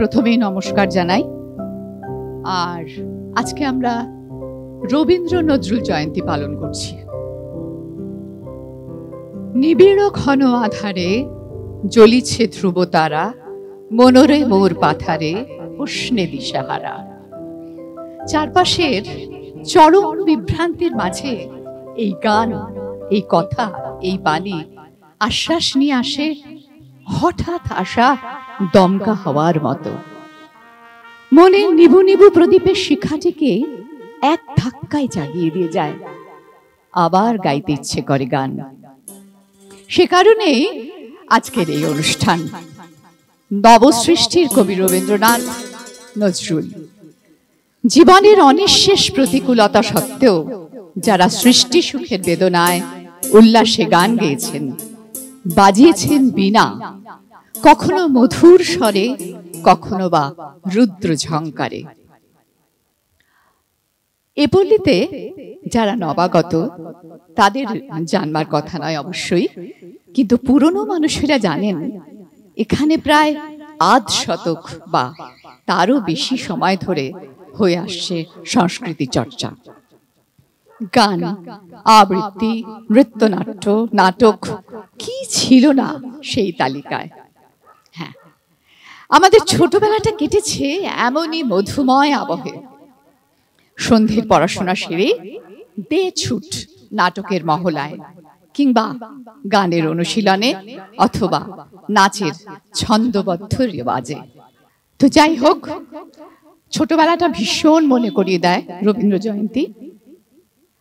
প্রথমেই নমস্কার জানাই। আর আজকে আমরা রবীন্দ্র নজরুল জয়ন্তী পালন করছি। নিবিড় ঘন আধারে জ্বলিছে ধ্রুব তারা, মনোরে মোর পাথারে উষ্ণে দিশাহারা। চারপাশের চরম বিভ্রান্তির মাঝে এই গান, এই কথা, এই বাণী আশ্বাস নিয়ে আসে হঠাৎ আসা দমকা হওয়ার মতো। মনে নিবু নিবু প্রদীপের শিখাটিকে এক ধাক্কায় জাগিয়ে দিয়ে যায়। আবার গাইতে ইচ্ছে করে গান। সে কারণে আজকের এই অনুষ্ঠান। নবসৃষ্টির কবি রবীন্দ্রনাথ নজরুল জীবনের অনিঃশেষ প্রতিকূলতা সত্ত্বেও যারা সৃষ্টি সুখের বেদনায় উল্লাসে গান গেয়েছেন, বাজিয়েছেন বীণা, কখনো মধুর স্বরে, কখনো বা রুদ্র ঝংকারে। এ পল্লীতে যারা নবাগত তাদের জানবার কথা নয় অবশ্যই, কিন্তু পুরনো মানুষেরা জানেন এখানে প্রায় আধ শতক বা তারও বেশি সময় ধরে হয়ে আসছে সংস্কৃতি চর্চা। গান, আবৃত্তি, নৃত্যনাট্য, নাটক, কি ছিল না সেই তালিকায়। হ্যাঁ, আমাদের ছোটবেলাটা কেটেছে এমনই মধুময় আবহে। সন্ধ্যের পড়াশোনা সেরে দে ছুট নাটকের মহলায়, কিংবা গানের অনুশীলনে, অথবা নাচের ছন্দবদ্ধ রেওয়াজে। তো যাই হোক, ছোটবেলাটা ভীষণ মনে করিয়ে দেয় রবীন্দ্র জয়ন্তী।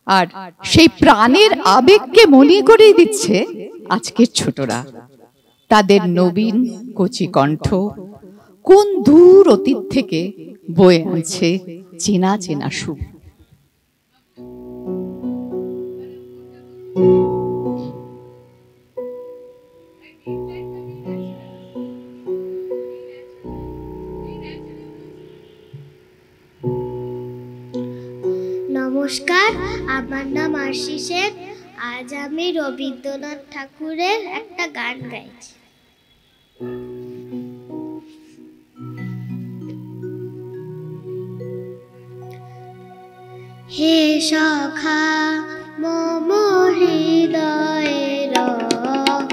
আর সেই প্রাণের আবেগকে মনে করিয়ে দিচ্ছে আজকের ছোটরা। তাদের নবীন কচি কণ্ঠ কোন দূর অতীত থেকে বয়ে আনছে চেনা চেনা সুর। নমস্কার, আমার নাম আরশি শেখ। আজ আমি রবীন্দ্রনাথ ঠাকুরের একটা গান গাইছি। হে সখা মম হৃদয়ে রহ,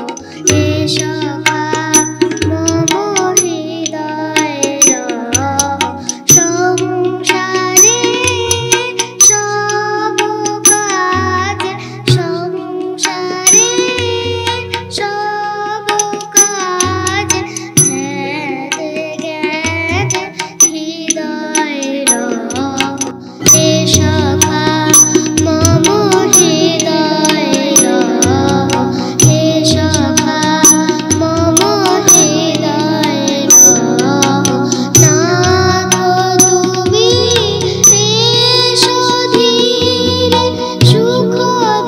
হে সখা মম হৃদয়ে রহ, সংসারে সব কাজ, সংসারে সব কাজ, ধ্যানে জ্ঞানে হৃদয়ে রহ, হে সখা মম হৃদয়ে রহ, হে সখা মম হৃদয়ে রহ। নাথ তুমি এসো ধীরে, সুখ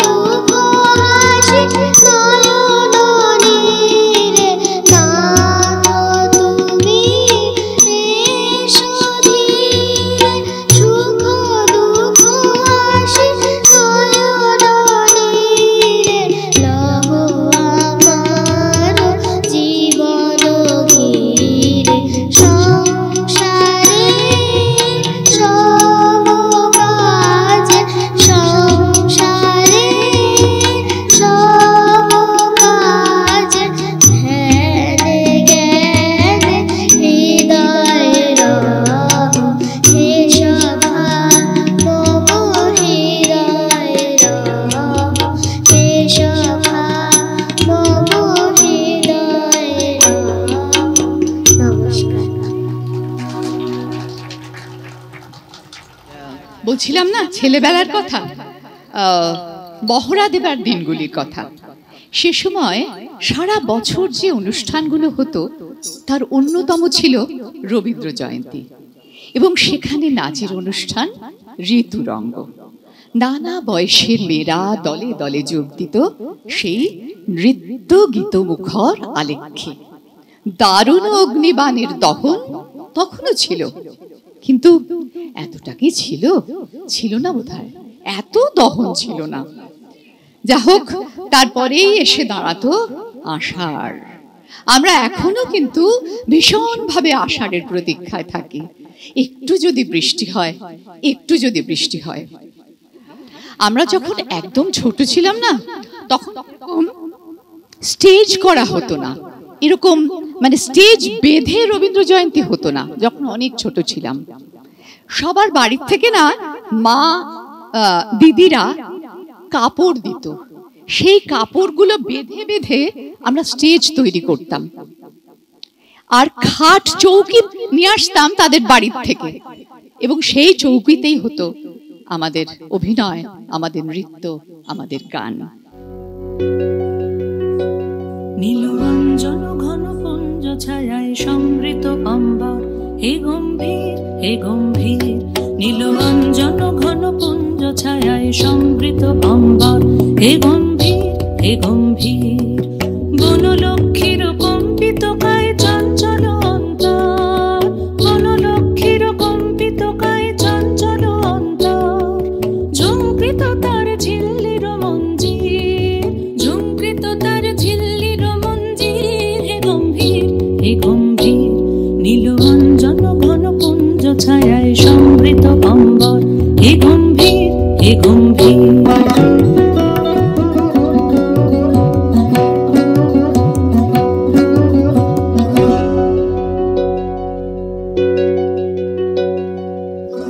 দুঃখ হাসি নয়ন নীরে। নাথ তুমি এসো ধীরে, সুখ দুঃখ হাসি নয়ন নীরে। লহ আমার জীবন ঘিরে, সংসারে সব কাজ, সংসারে সব কাজ, ধ্যানে জ্ঞানে হৃদয়ে রহ, হে সখা মম হৃদয়ে রহ, হে সখা মম হৃদয়ে রহ। নমস্কার। বলছিলাম না ছেলেবেলার কথা, মহড়া দেবার দিনগুলির কথা। সে সময় সারা বছর যে অনুষ্ঠানগুলো হতো তার অন্যতম ছিল রবীন্দ্র জয়ন্তী, এবং সেখানে নাচের অনুষ্ঠান, ঋতুরঙ্গ। নানা বয়সের মেয়েরা দলে দলে যোগ দিত সেই নৃত্য গীত মুখর আলেখ্যে। দারুণ অগ্নিবাণের দহন তখনও ছিল, কিন্তু এতটা কি ছিল? ছিল না বোধহয়, এত দহন ছিল না। যা হোক, তারপরেই এসে দাঁড়াতো আষাঢ়। আমরা এখনো কিন্তু ভীষণভাবে আষাঢ়ের প্রতীক্ষায় থাকি, একটু যদি বৃষ্টি হয়, একটু যদি বৃষ্টি হয়। আমরা যখন একদম ছোট ছিলাম না, তখন স্টেজ করা হতো না, এরকম মানে স্টেজ বেঁধে রবীন্দ্র জয়ন্তী হতো না। যখন অনেক ছোট ছিলাম, সবার বাড়ির থেকে না মা দিদিরা কাপড় দিত, সেই কাপড়গুলো বেঁধে বেঁধে আমরা স্টেজ তৈরি করতাম, আর খাট চৌকি নিয়ে আসতাম তাদের বাড়ির থেকে, এবং সেই চৌকিতেই হতো আমাদের অভিনয়, আমাদের নৃত্য, আমাদের গান। নীলরঞ্জন ঘন পুঞ্জ ছায়ায় সমৃত অম্বর, হে গম্ভীর হে গম্ভীর। নীলরঞ্জন ঘন পুঞ্জ ছায়ায় সমৃত অম্বর, হে গম্ভীর হে গম্ভীর। বনলক্ষ্মীর কম্পিত কায় চঞ্চল অন্তর, বনলক্ষ্মীর কম্পিত কায় চঞ্চল অন্তর। ঝুঁকৃত তার ঝিল্লির মঞ্জির, ঝুঁকৃত তার ঝিল্লির মঞ্জির, হে গম্ভীর হে গম্ভীর। নীলরঞ্জন ঘন পুঞ্জ ছায়ায় সমৃত অম্বর, হে গম্ভীর হে গম্ভীর।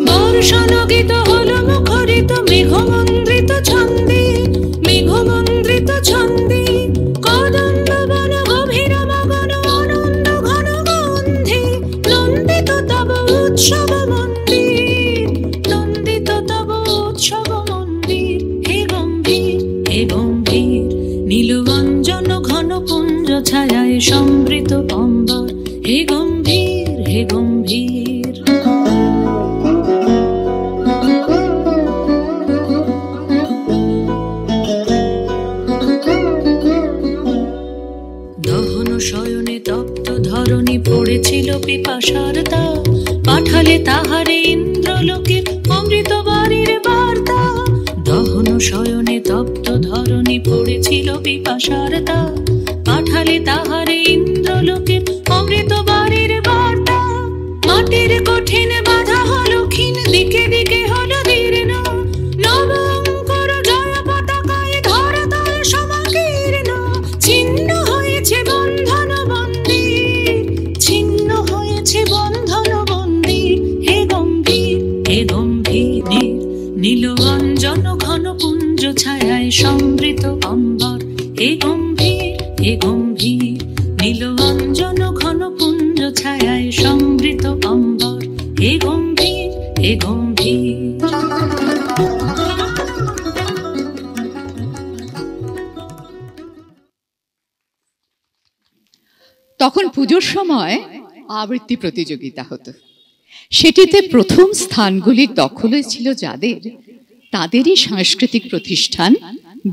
বর্ষণগীত হল মুখরিত মেঘমন্দ্রিত ছন্দে, মেঘমন্দ্রিত ছন্দে। কদম্ব বন গভীর মগন আনন্দ ঘন গন্ধে, নন্দিত তব উৎসব মন্দির, নন্দিত তব উৎসব মন্দির, হে গম্ভীর হে গম্ভীর। নীলরঞ্জন ঘন পুঞ্জ ছায়ায় সমৃত অম্বর, হে গম্ভীর হে গম্ভীর। দহন শয়নে তপ্ত ধরণী পড়েছিল পিপাসার তা, পাঠালে তাহারে ইন্দ্রলোকের অমৃত বাড়ির বার্তা। দহন শয়নে তপ্ত ধরণী পড়েছিল পিপাসার তা, পাঠালে তাহারে ইন্দ্রলোকের অমৃত বাড়ির বার্তা। মাটির কঠিন বাধা হলো ক্ষীণ, দিকে দিকে হলো দীর্ণ, নবঙ্কর জয় পতাকায় ধরাতল সমাকীর্ণ। ছিন্ন হয়েছে বন্ধন বন্দির, ছিন্ন হয়েছে বন্ধন বন্দির, হে গম্ভীর হে গম্ভীর। নীলরঞ্জন ঘন পুঞ্জ ছায়ায় সমৃত অম্বর, হে গম্ভীর হে গম্ভীর। নীলরঞ্জন ঘন পুঞ্জ ছায়ায় সমৃত অম্বর, হে গম্ভীর হে গম্ভীর। তখন পুজোর সময় আবৃত্তি প্রতিযোগিতা হতো, সেটিতে প্রথম স্থানগুলির দখলে ছিল যাদের, তাদেরই সাংস্কৃতিক প্রতিষ্ঠান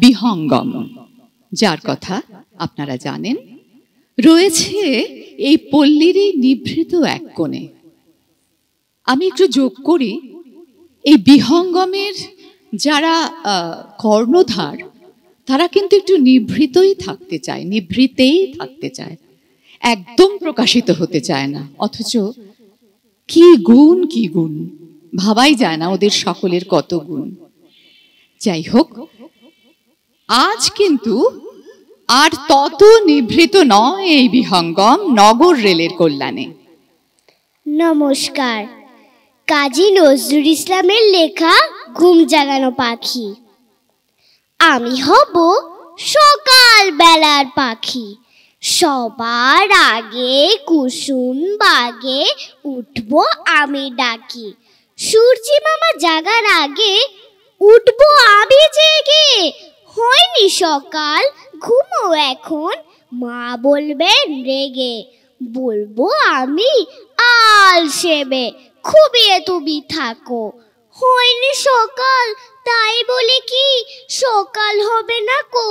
বিহঙ্গম, যার কথা আপনারা জানেন, রয়েছে এই পল্লীরই নিভৃত এক কোণে। আমি একটু যোগ করি, এই বিহঙ্গমের যারা কর্ণধার, তারা কিন্তু একটু নিভৃতই থাকতে চায়, নিভৃতেই থাকতে চায়, একদম প্রকাশিত হতে চায় না। অথচ কি গুণ, কি গুণ, ভাবাই যায় না ওদের সকলের কত গুণ। যাই হোক, আজ কিন্তু আর তত নিভৃত নয় এই বিহঙ্গম নগর রেলের কল্যাণে। নমস্কার। কাজী নজরুল ইসলামের লেখা ঘুম জাগানো পাখি। আমি হব সকাল বেলার পাখি, সবার আগে কুসুম বাগে উঠবো আমি ডাকি। সূর্যি মামা জাগার আগে উঠবো আমি জেগে। হয়নি সকাল, ঘুমো এখন, মা বলবেন রেগে। বলবো আমি আলসেবে, খুবিয়ে তুমি থাকো। হয়নি সকাল, তাই বলে কি সকাল হবে না কো?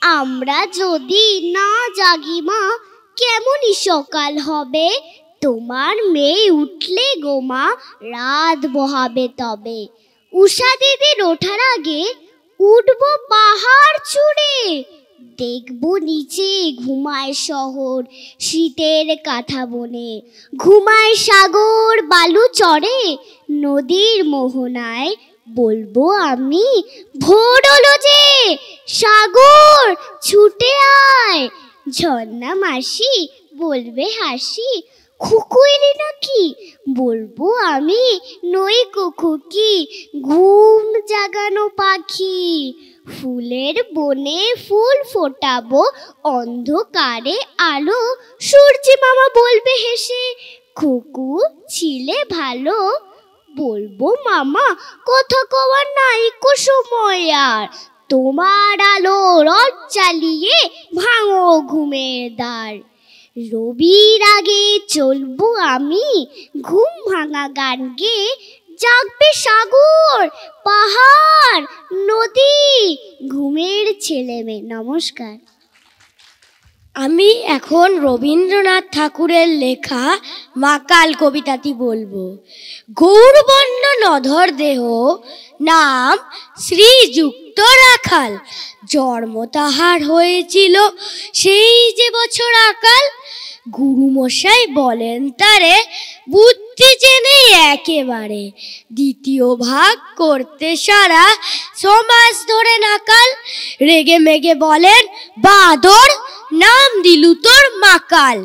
আমরা যদি না জাগি মা, কেমনই সকাল হবে। তোমার মেয়ে উঠলে গো মা, রাত বহাবে তবে। উষা দিদির ওঠার আগে উঠবো পাহাড় চূড়ে, দেখব নিচে ঘুমায় শহর শীতের কাঁথা বনে, ঘুমায় সাগর বালু চড়ে নদীর মোহনায়। বলবো আমি ভোর হলো যে সাগর ছুটে আয়। ঝর্ণা মাসি বলবে হাসি, খুকু এলি নাকি? বলবো আমি নই খুকি, ঘুম জাগানো পাখি। ফুলের বনে ফুল ফোটাবো অন্ধকারে আলো। সূর্যি মামা বলবে হেসে, খুকু ছিলে ভালো। বলবো মামা কথা কওয়ার নাই কো সময় আর, তোমার আলো রথ চালিয়ে ভাঙো ঘুমের দ্বার। রবির আগে চলবো আমি ঘুম ভাঙা গান গেয়ে, জাগবে সাগর পাহাড় নদী ঘুমের ছেলে মেয়ে। নমস্কার। আমি এখন রবীন্দ্রনাথ ঠাকুরের লেখা মাকাল কবিতাটি বলবো। গৌরবর্ণ নধর দেহ, নাম শ্রীযুক্ত রাখাল। জন্ম তাহার হয়েছিল সেই যে বছর আকাল। গুরুমশাই বলেন তারে বুদ্ধি জেনে একেবারে, দ্বিতীয় ভাগ করতে সারা সমাজ ধরে নাকাল। রেগে মেগে বলেন বাদর, নাম দিলু তোর মাকাল।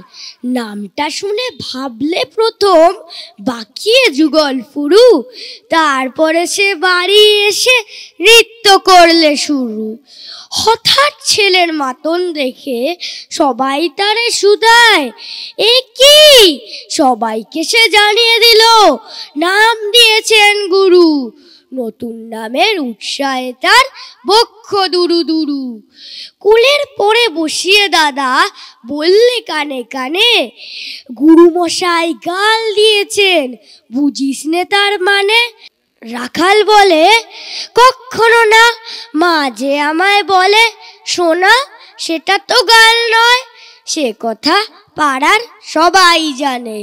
নামটা শুনে ভাবলে প্রথম বাকিয়ে যুগল ফুরু, তারপরে সে বাড়ি এসে নৃত্য করলে শুরু। হঠাৎ ছেলের মাতন দেখে সবাই তারে শুধায়, এ কি? সবাইকে সে জানিয়ে দিল নাম দিয়েছেন গুরু। নতুন নামের উৎসাহে তার বক্ষ দুরু দুরু। কুলের পরে বসিয়ে দাদা বললে কানে কানে, গুরুমশাই গাল দিয়েছেন বুঝিস নে তার মানে। রাখাল বলে কখনো না, মা যে আমায় বলে শোনা সেটা তো গাল নয়, সে কথা পাড়ার সবাই জানে।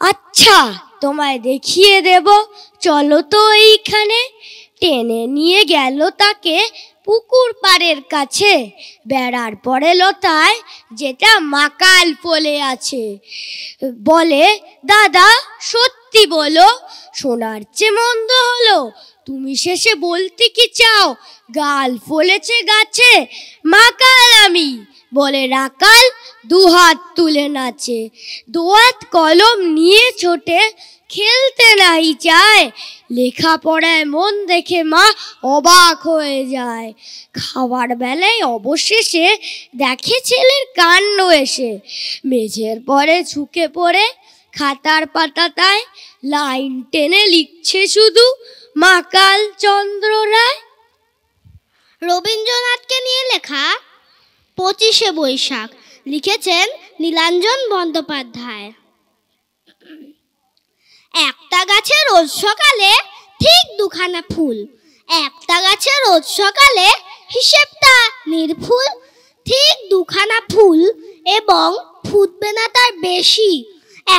আচ্ছা তোমায় দেখিয়ে দেব, চলো তো এইখানে। টেনে নিয়ে গেল তাকে পুকুর পাড়ের কাছে, বেড়ার পরে লতায় যেটা মাকাল ফলে আছে। বলে দাদা সত্যি বলো, শোনার চেয়ে মন্দ হলো? তুমি শেষে বলতে কি চাও গাল ফলেছে গাছে? মাকাল আমি, বলে রাকাল দুহাত তুলে নাচে। দোয়াত কলম নিয়ে ছোটে খেলতে নাই চায়, লেখাপড়ায় মন দেখে মা অবাক হয়ে যায়। খাবার বেলায় অবশেষে দেখে ছেলের কাণ্ড এসে, মেঝের পরে ঝুঁকে পড়ে খাতার পাতাটায় লাইন টেনে লিখছে শুধু মাকাল চন্দ্র রায়। রবীন্দ্রনাথকে নিয়ে লেখা 25শে বৈশাখ, লিখেছেন নীলাঞ্জন বন্দ্যোপাধ্যায়। একটা গাছে রোজ সকালে ঠিক দুখানা ফুল, একটা গাছে রোজ সকালে হিসেবটা নির্ভুল। ঠিক দুখানা ফুল এবং ফুটবে না তার বেশি,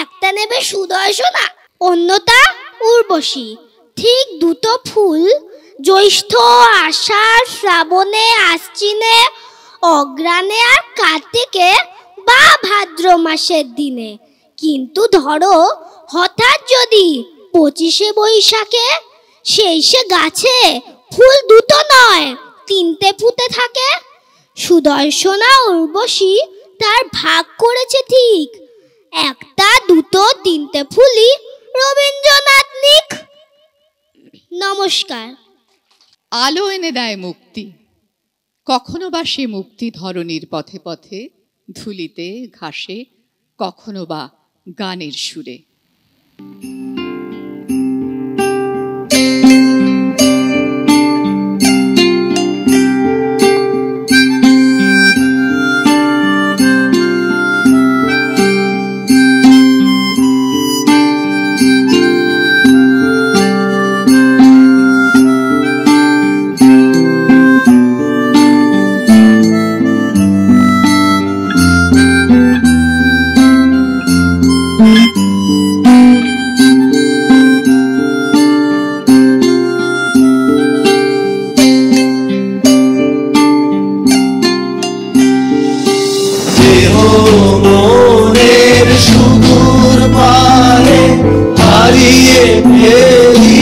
একটা নেবে সুদর্শনা অন্যটা উর্বশী। ঠিক দুটো ফুল জ্যৈষ্ঠ আষাঢ় শ্রাবণে আশ্বিনে অগ্রাণে আর কার্তিকে বা ভাদ্র মাসের দিনে। কিন্তু ধরো হঠাৎ যদি 25শে বৈশাখে সেই সে গাছে ফুল দুটো নয় তিনটে ফুটে থাকে, সুদর্শনা উর্বশী তার ভাগ করেছে ঠিক, একটা দুটো তিনটে ফুলই রবীন্দ্রনাথ লিখ। নমস্কার। আলো এনে দেয় মুক্তি, কখনো বা সে মুক্তি ধরণীর পথে পথে, ধুলিতে ঘাসে, কখনো বা গানের সুরে। হারিয়ে ফেলি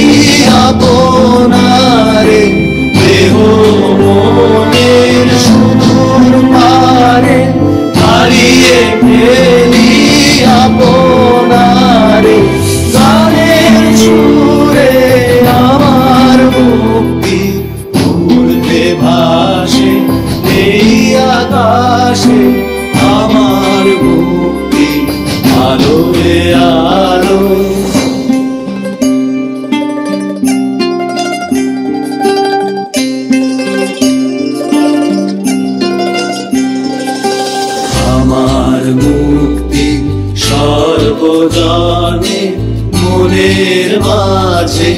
আপনারে দেহ মনের সুদূর পারে, হারিয়ে ফেলি আপনারে গানের সুরে আমার মুক্তি উড়তে ভাসে এই আকাশে আমার মুক্তি আলোয় আলোয়। আমার মুক্তি সর্বজনে মনের মাঝে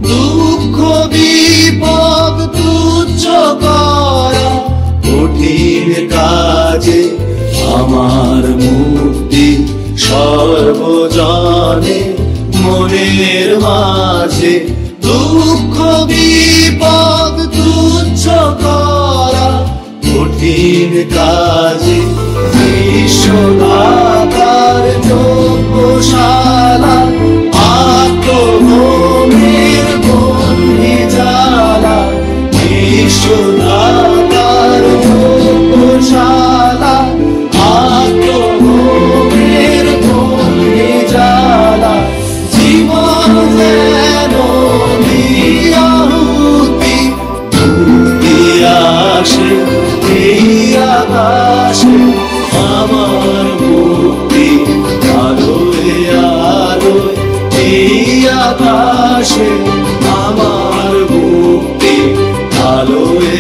দুঃখ বিপদ তুচ্ছ করা কঠিন কাজে। আমার মুক্তি সর্বজনে মনের মাঝে দুঃখ বিপদ তুচ্ছ করা কঠিন কাজে। বিশ্বদাতার যোগ্যশালা আত্মভূমির বন্ধি জ্বালা, বিশ্বদাতার যোগ্যশালা আত্মভূমির বন্ধি জ্বালা। জীবন যেন আহুতি মুক্তি আসে এই আকাশে আমার মুক্তি আলোয় আলোয় এই আকাশে আমার মুক্তি আলোয়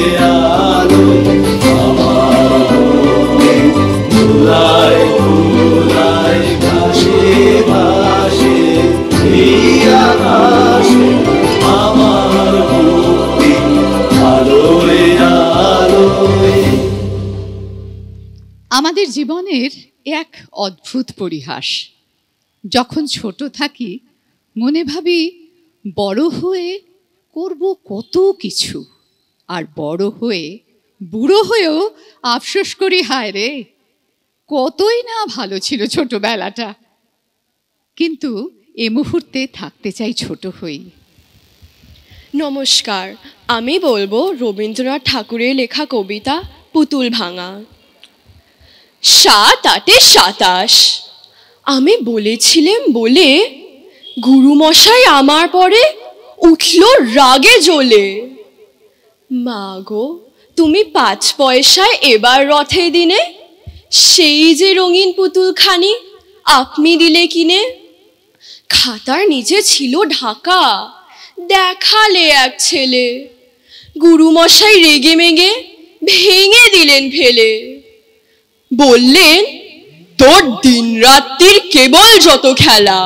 আলোয়। আমার ধুলায় ধুলায় ঘাসে ঘাসে এই আকাশে আমার মুক্তি আলোয় আলোয়। আমাদের জীবনের এক অদ্ভুত পরিহাস। যখন ছোট থাকি মনে ভাবি বড় হয়ে করব কত কিছু, আর বড় হয়ে বুড়ো হয়েও আফসোস করি হায় রে কতই না ভালো ছিল ছোটবেলাটা। কিন্তু এ মুহূর্তে থাকতে চাই ছোট হয়ে। নমস্কার, আমি বলবো রবীন্দ্রনাথ ঠাকুরের লেখা কবিতা পুতুল ভাঙা। 7 8 27 আমি বলেছিলাম বলে গুরুমশাই আমার পরে উঠল রাগে জ্বলে। মা গো তুমি 5 পয়সায় এবার রথে দিনে সেই যে রঙিন পুতুলখানি আপনি দিলে কিনে। খাতার নিচে ছিল ঢাকা, দেখালে এক ছেলে। গুরুমশাই রেগে মেগে ভেঙে দিলেন ফেলে। বললেন তোর দিন রাত্রির কেবল যত খেলা,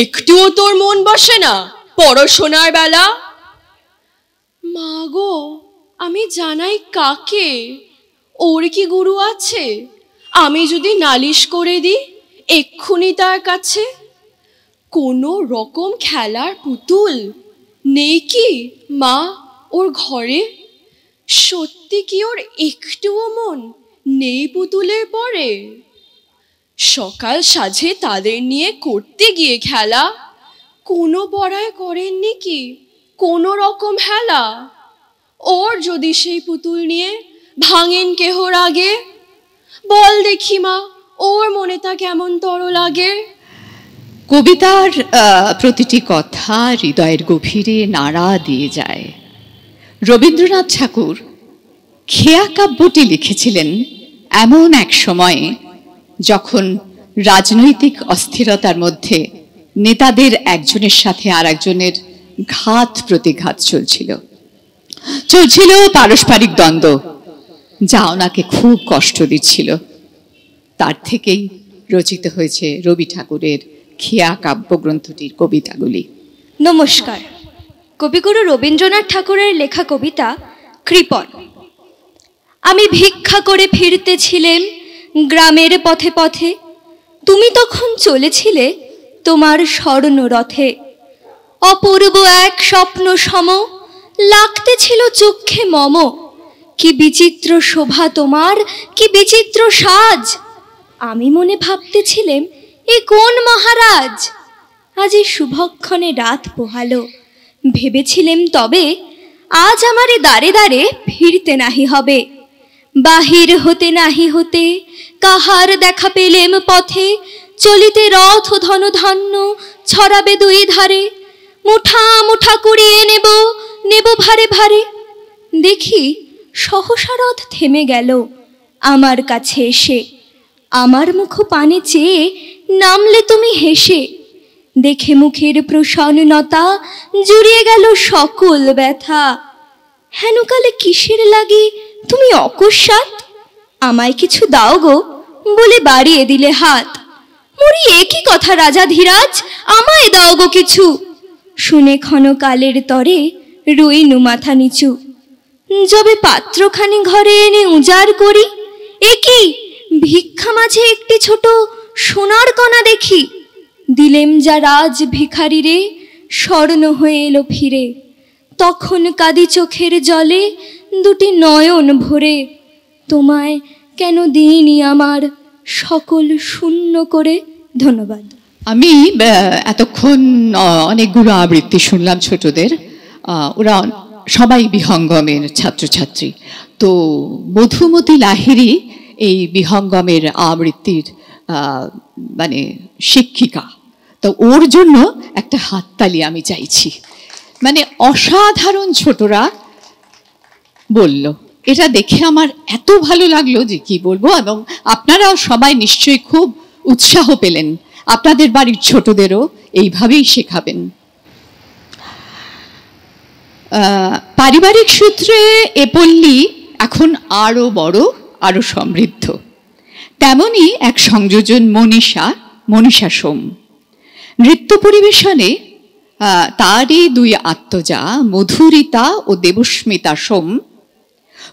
একটুও তোর মন বসে না পড়াশোনার বেলা। মা গো আমি জানাই কাকে, ওর কি গুরু আছে? আমি যদি নালিশ করে দিই এক্ষুনি তার কাছে। কোনো রকম খেলার পুতুল নেই কি মা ওর ঘরে? সত্যি কি ওর একটুও মন নেই পুতুলের পরে? সকাল সাঝে তাদের নিয়ে করতে গিয়ে খেলা, কোনো পড়ায় করেননি কি কোনো রকম হেলা? ওর যদি সেই পুতুল নিয়ে ভাঙেন কেহ রাগে, বল দেখি মা ওর মনে তা কেমন তর লাগে। কবিতার প্রতিটি কথা হৃদয়ের গভীরে নাড়া দিয়ে যায়। রবীন্দ্রনাথ ঠাকুর খেয়া কাব্যটি লিখেছিলেন এমন এক সময়ে যখন রাজনৈতিক অস্থিরতার মধ্যে নেতাদের একজনের সাথে আর একজনের ঘাত প্রতিঘাত চলছিল পারস্পরিক দ্বন্দ্ব, যা ওনাকে খুব কষ্ট দিচ্ছিল। তার থেকেই রচিত হয়েছে রবি ঠাকুরের খেয়া কাব্যগ্রন্থটির কবিতাগুলি। নমস্কার, কবিগুরু রবীন্দ্রনাথ ঠাকুরের লেখা কবিতা কৃপণ। আমি ভিক্ষা করে ফিরতেছিলেম গ্রামের পথে পথে, তুমি তখন চলেছিলে তোমার স্বর্ণ রথে। অপূর্ব এক স্বপ্ন সম লাগতেছিল চক্ষে মম, কি বিচিত্র শোভা তোমার, কি বিচিত্র সাজ। আমি মনে ভাবতেছিলেম এ কোন মহারাজ? আজ এই শুভক্ষণে রাত পোহালো। ভেবেছিলেম তবে আজ আমারে দ্বারে দ্বারে ফিরতে নাহি হবে। বাহির হতে নাহি হতে কাহার দেখা পেলেম পথে, চলিতে রথ ধনধান্য ছড়াবে দুই ধারে। মুঠা মুঠা কুড়িয়ে নেব নেব ভারে ভারে। দেখি সহসা রথ থেমে গেল আমার কাছে এসে। আমার মুখ পানে চেয়ে নামলে তুমি হেসে। দেখে মুখের প্রসন্নতা জুড়িয়ে গেল সকল ব্যথা। হেনকালে কিসের লাগি তুমি অকস্মাৎ আমায় কিছু দাও গো বলে বাড়িয়ে দিলে হাত। মরি একই কথা রাজা ধীরাজ, আমায় দাও গো কিছু। শুনে ক্ষণকালের তরে রইনু মাথা নিচু। যবে পাত্রখানি ঘরে এনে উজাড় করি, একই ভিক্ষা মাঝে একটি ছোট সোনার কণা দেখি। দিলেম যা রাজ ভিখারি রে, স্বর্ণ হয়ে এলো ফিরে। তখন কাঁদি চোখের জলে দুটি নয়ন ভরে। তোমায় কেন দিইনি আমার সকল শূন্য করে। ধন্যবাদ। আমি এতক্ষণ অনেকগুলো আবৃত্তি শুনলাম ছোটদের। ওরা সবাই বিহঙ্গমের ছাত্রছাত্রী। তো মধুমতি লাহিড়ী এই বিহঙ্গমের আবৃত্তির মানে শিক্ষিকা। তো ওর জন্য একটা হাততালি আমি চাইছি। মানে অসাধারণ ছোটরা বলল, এটা দেখে আমার এত ভালো লাগলো যে কি বলবো। এবং আপনারাও সবাই নিশ্চয়ই খুব উৎসাহ পেলেন। আপনাদের বাড়ির ছোটদেরও এইভাবেই শেখাবেন। পারিবারিক সূত্রে এ পল্লী এখন আরো বড়, আরো সমৃদ্ধ। তেমনি এক সংযোজন মনীষা সোম। নৃত্য পরিবেশনে তারই দুই আত্মজা মধুরিতা ও দেবস্মিতা সোম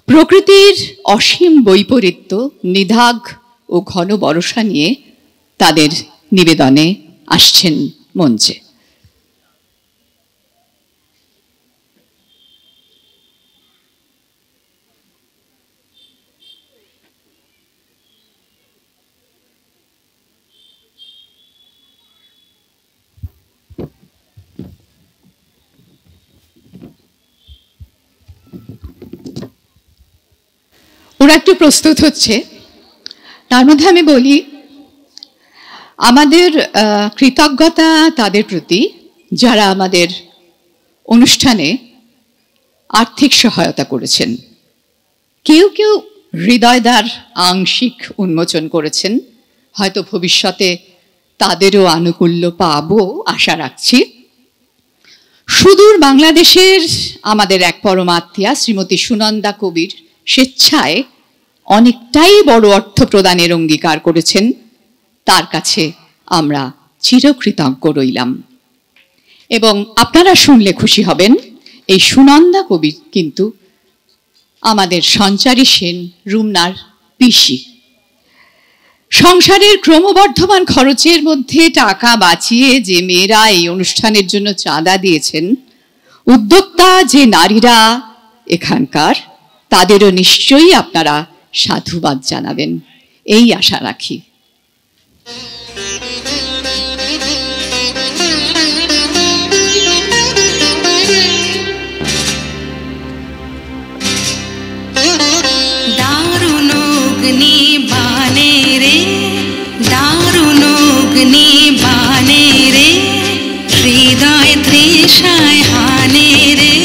প্রকৃতির অসীম বৈপরীত্য, নিধাঘ ও ঘন বরষা নিয়ে তাদের নিবেদনে আসছেন মঞ্চে। ওরা একটু প্রস্তুত হচ্ছে। তার মধ্যে আমি বলি, আমাদের কৃতজ্ঞতা তাদের প্রতি যারা আমাদের অনুষ্ঠানে আর্থিক সহায়তা করেছেন। কেউ কেউ হৃদয়দ্বার আংশিক উন্মোচন করেছেন। হয়তো ভবিষ্যতে তাদেরও আনুকূল্য পাবো আশা রাখছি। সুদূর বাংলাদেশের আমাদের এক পরমাত্মা শ্রীমতী সুনন্দা কবির স্বেচ্ছায় অনেকটাই বড় অর্থ প্রদানের অঙ্গীকার করেছেন। তার কাছে আমরা চিরকৃতজ্ঞ রইলাম। এবং আপনারা শুনলে খুশি হবেন, এই সুনন্দা কবি কিন্তু আমাদের সঞ্চারী সেন রুমনার পিসি। সংসারের ক্রমবর্ধমান খরচের মধ্যে টাকা বাঁচিয়ে যে মেয়েরা এই অনুষ্ঠানের জন্য চাঁদা দিয়েছেন, উদ্যোক্তা যে নারীরা এখানকার, তাদেরও নিশ্চয়ই আপনারা সাধুবাদ জানাবেন, এই আশা রাখি। দারুণ অগ্নি বানে রে, দারুণ অগ্নি বানে রে, হৃদয় তৃষায় হানে রে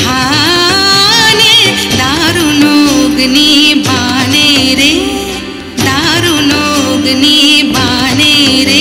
হানে। দারুণ অগ্নি বানে রে, দারুণ অগ্নি বানে রে।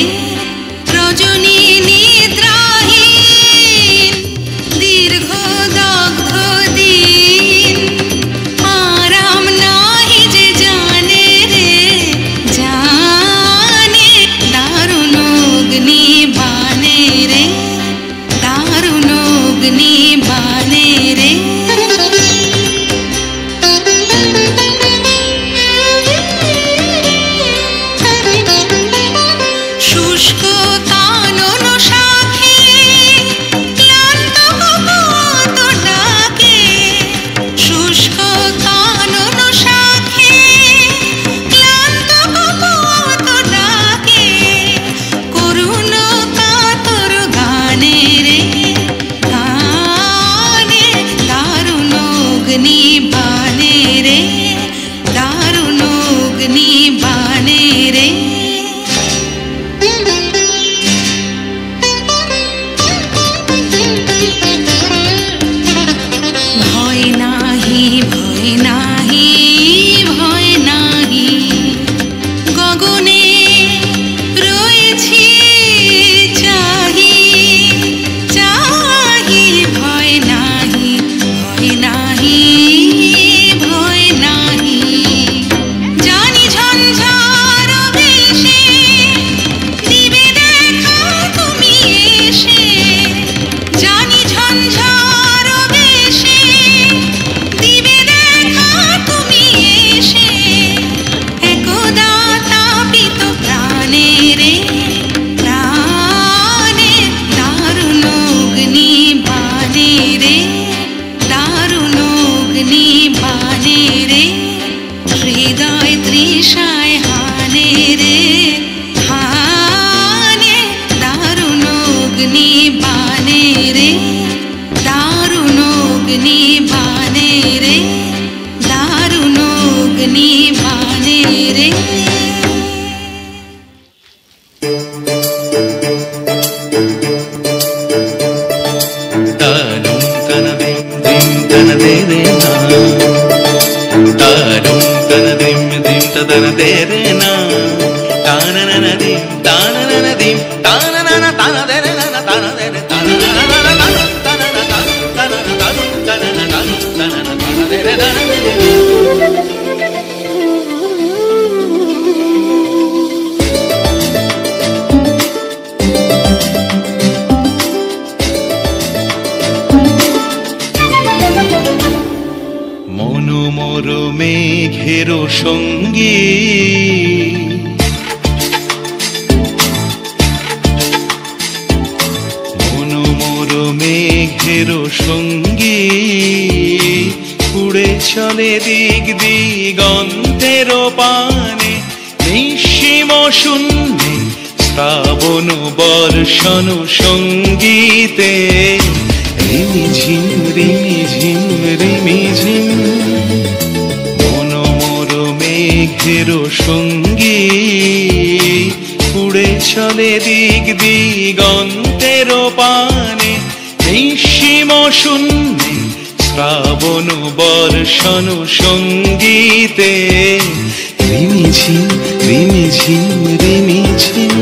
মনোমর মেঘের সঙ্গী মনোমর মেঘের সঙ্গী উড়ে চলে দিক দিগন্তের পানে নিঃসীম শূন্যে শ্রাবণ বর্ষণ সঙ্গীতে রিমিঝিম রিমিঝিম রিমিঝিম মনোমর মেঘের সঙ্গী উড়ে চলে দিক দিগন্তের পানে নিঃসীম শূন্যে শ্রাবণ বর্ষণ সঙ্গীতে রিমিঝিম রিমিঝিম রিমিঝিম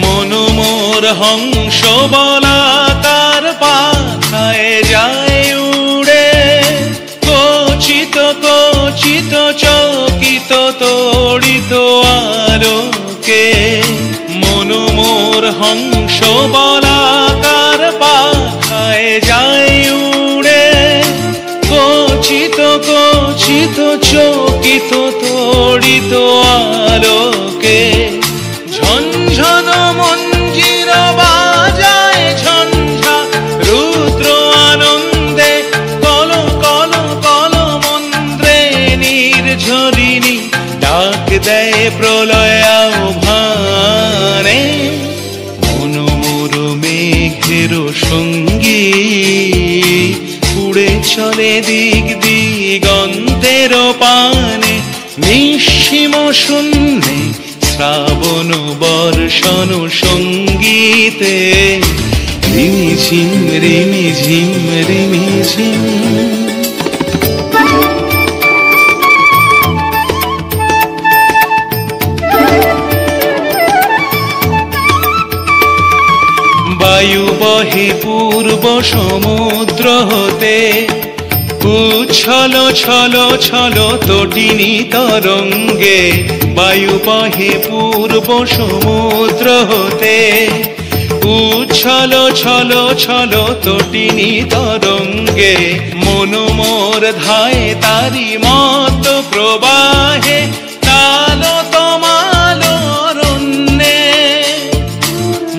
মনোমর হংস বলাকার পাখায় যায় উড়ে কচিত কচিত চকিত তড়িত আলোকে মনোমর হংস বলাকার পাখায় যায় উড়ে কচিত কচিত চকিত তড়িত আলোকে ঝনঝন মঞ্জির বাজায় ঝঞ্ঝা রুদ্র আনন্দে কল কল কল মন্ত্রে নির্ঝরিণী ডাক দেয় প্রলয় আহ্বানে মনোমর মেঘের সঙ্গী উড়ে চলে দিক দিগন্তের পানে নিঃসীম শূন্যে শ্রাবণ বর্ষণ সঙ্গীতে রিমিঝিম রিমিঝিম রিমিঝিম বায়ু বহে পূর্ব সমুদ্র হতে উচ্ছল ছল ছল তটিনী তরঙ্গে বায়ু বহে পূর্ব সমুদ্র হতে উচ্ছল ছল ছল তটিনী তরঙ্গে মনোমর ধায় তারি মত প্রবাহে তাল তমাল রণ্যে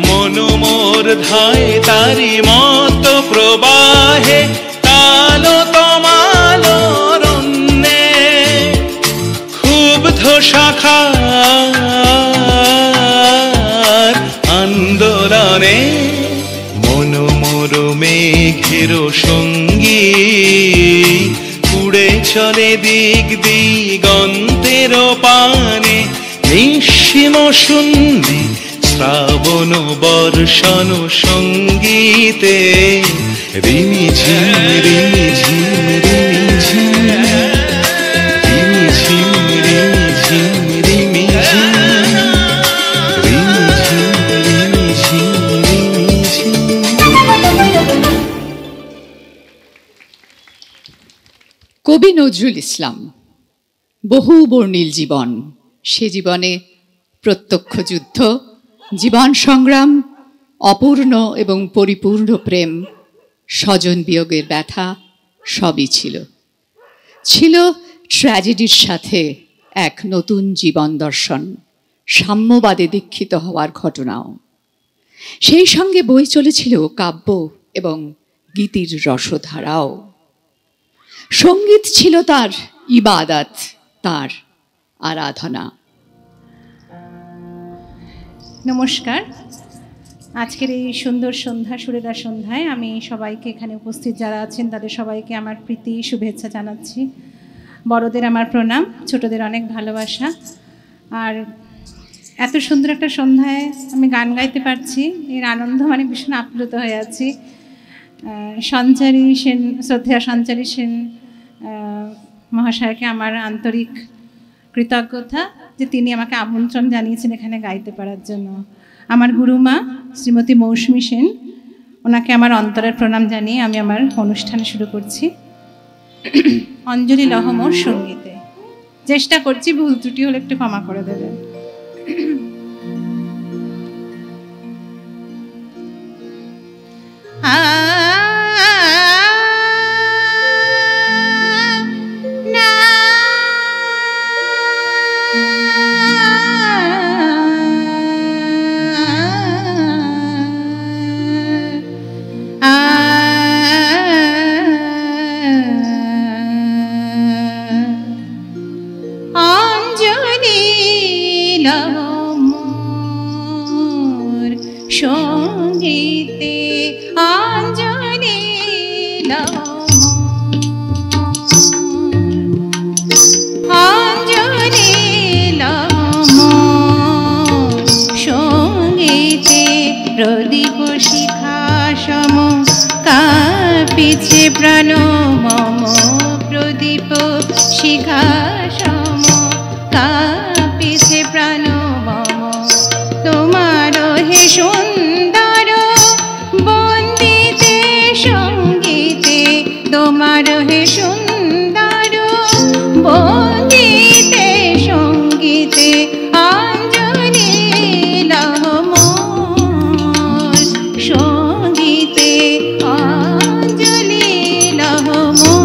মনোমর ধায় তারি মত প্রবাহে তাল তমাল রণ্যে ক্ষুব্ধ শাখার আন্দোলনে মনোমর মেঘের সঙ্গী উড়ে চলে দিক দিগন্তের পানে নিঃসীম শূন্যে শ্রাবণ বর্ষণ সঙ্গীতে রিমিঝিম রিমিঝিম রিমিঝিম রিমিঝিম রিমিঝিম রিমিঝিম রিমিঝিম রিমিঝিম রিমিঝিম। কবি নজরুল ইসলাম বহু বর্ণিল জীবন, সে জীবনে প্রত্যক্ষ যুদ্ধ, জীবন সংগ্রাম, অপূর্ণ এবং পরিপূর্ণ প্রেম, স্বজন বিয়োগের ব্যথা সবই ছিল। ছিল ট্র্যাজেডির সাথে এক নতুন জীবন দর্শন, সাম্যবাদে দীক্ষিত হওয়ার ঘটনাও। সেই সঙ্গে বই চলেছিল কাব্য এবং গীতির রসধারাও। সঙ্গীত ছিল তার ইবাদত, তার আরাধনা। নমস্কার। আজকের এই সুন্দর সন্ধ্যা, সুরেলা সন্ধ্যায় আমি সবাইকে, এখানে উপস্থিত যারা আছেন তাদের সবাইকে আমার প্রীতি শুভেচ্ছা জানাচ্ছি। বড়দের আমার প্রণাম, ছোটদের অনেক ভালোবাসা। আর এত সুন্দর একটা সন্ধ্যায় আমি গান গাইতে পারছি, এর আনন্দ মানে ভীষণ আপ্লুত হয়ে আছি। সঞ্চারী সেন, শ্রদ্ধেয়া সঞ্চারী সেন মহাশয়কে আমার আন্তরিক কৃতজ্ঞতা যে তিনি আমাকে আমন্ত্রণ জানিয়েছেন এখানে গাইতে পারার জন্য। আমার গুরুমা শ্রীমতী মৌসুমী সেন, ওনাকে আমার অন্তরের প্রণাম জানিয়ে আমি আমার অনুষ্ঠান শুরু করছি। অঞ্জলি লহ মোর সঙ্গীতে। চেষ্টা করছি, ভুল ত্রুটি হলে একটু ক্ষমা করে দেবেন। সঙ্গীতে অঞ্জলি অঞ্জলি সঙ্গীতে প্রদীপ শিখা সম কাঁপিছে প্রাণ মম, প্রদীপ শিখা সম কাঁপিছে প্রাণ মম, তোমার হে সুন্দর বন্দিতে সঙ্গীতে, তোমার হে সুন্দর বন্দিতে সঙ্গীতে অঞ্জলি লহ মোর, সঙ্গীতে অঞ্জলি লহ মোর।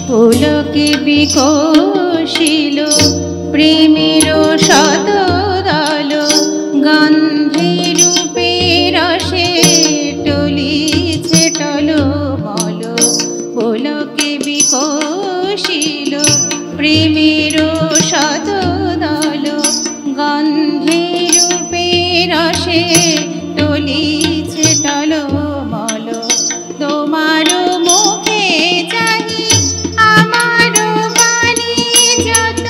পুলকে বিকশিল প্রেমের শতদল, গন্ধে রূপে রসে টলিছে টলমল, পুলকে বিকশিল প্রেমের শতদল, গন্ধে রূপে রসে টলিছে টলমল, তোমার মুখে চাহি আমার বাণী যত,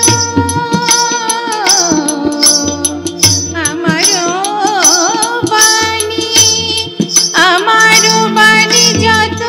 আমার বাণী যত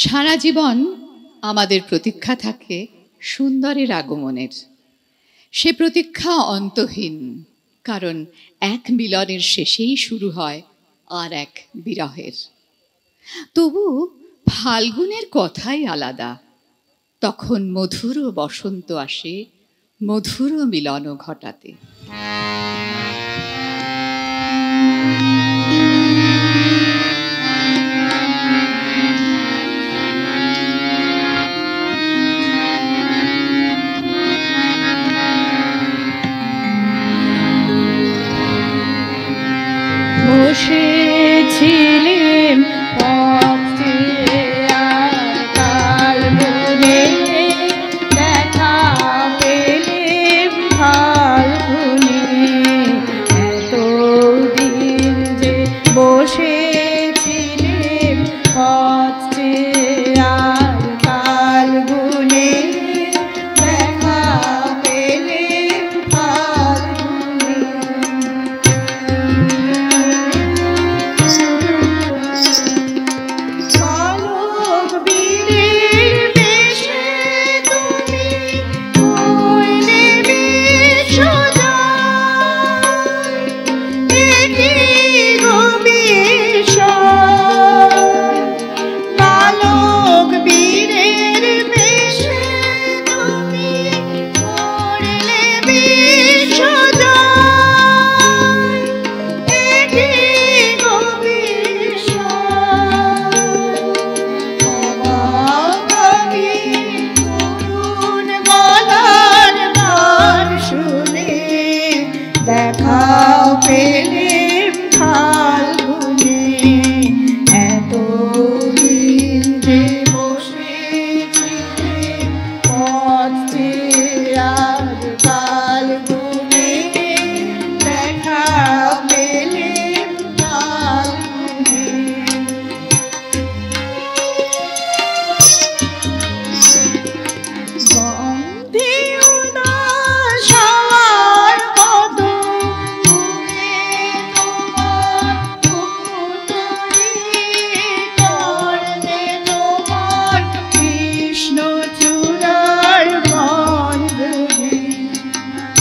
সারা জীবন আমাদের প্রতীক্ষা থাকে সুন্দরের আগমনের। সে প্রতীক্ষা অন্তহীন, কারণ এক মিলনের শেষেই শুরু হয় আর এক বিরহের। তবু ফাল্গুনের কথাই আলাদা, তখন মধুর বসন্ত আসে মধুর মিলন ঘটাতে। বসেছিলেন পথে আর কাল দেখা পেলেম ফাল্গুনে, এতদিন যে বসেছিলেন পথে আর ফাল্গুনে, দেখা পেলেম ফাল্গুনে। দেখা পেলেম ফাল্গুনে, এতদিন যে বসেছিলেম পথে আর ফাল্গুনে, দেখা পেলেম ফাল্গুনে। গন্ধে উদাস হওয়ার মতো উড়ে তোমার পুতরি, করলে তোমার কৃষ্ণচূড়ার বন্ধনে।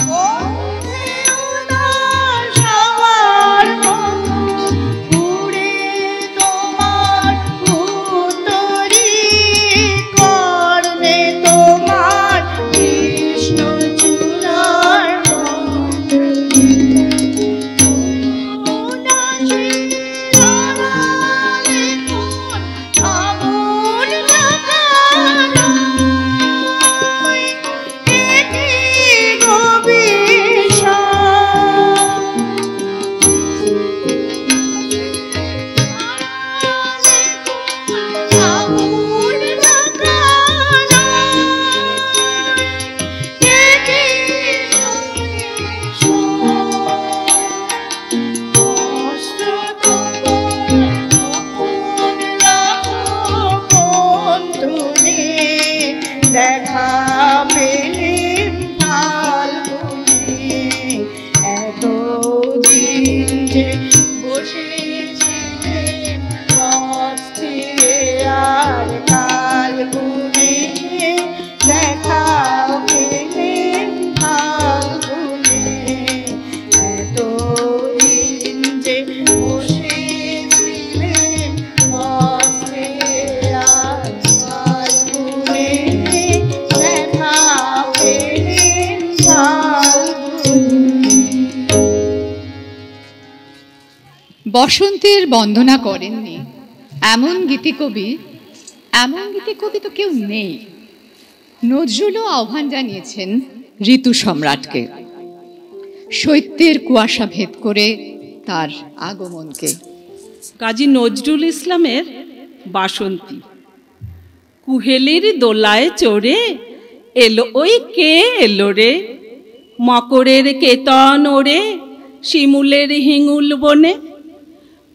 গন্ধে উদাস হওয়ার মতো উড়ে তোমার পুতরি, করলে তোমার কৃষ্ণচূড়ার বন্ধনে। উদাসী আড়ালে কোন আগুন লাগানো, একি গভীর আগুন লাগানো, একি কষ্ট তোমার গোপন রাখো বন্ধনে, দেখা পেলেম ফাল্গুনে, এতদিন যে বসেছিলেম পথে আর ফাল্গুনে, দেখা পেলেম ফাল্গুনে, এতদিন যে বসেছিলেম পথে আর ফাল্গুনে, দেখা পেলেম ফাল্গুনে। বসন্তের বন্দনা করেননি এমন গীতিকবি তো কেউ নেই। নজরুলও আহ্বান জানিয়েছেন ঋতু সম্রাটকে, শৈত্যের কুয়াশা ভেদ করে তার আগমনকে। কাজী নজরুল ইসলামের বাসন্তী। কুহেলির দোলায় চড়ে এলো ওই কে এলো রে, মকরের কেতন ওড়ে শিমুলের হিঙুল বনে,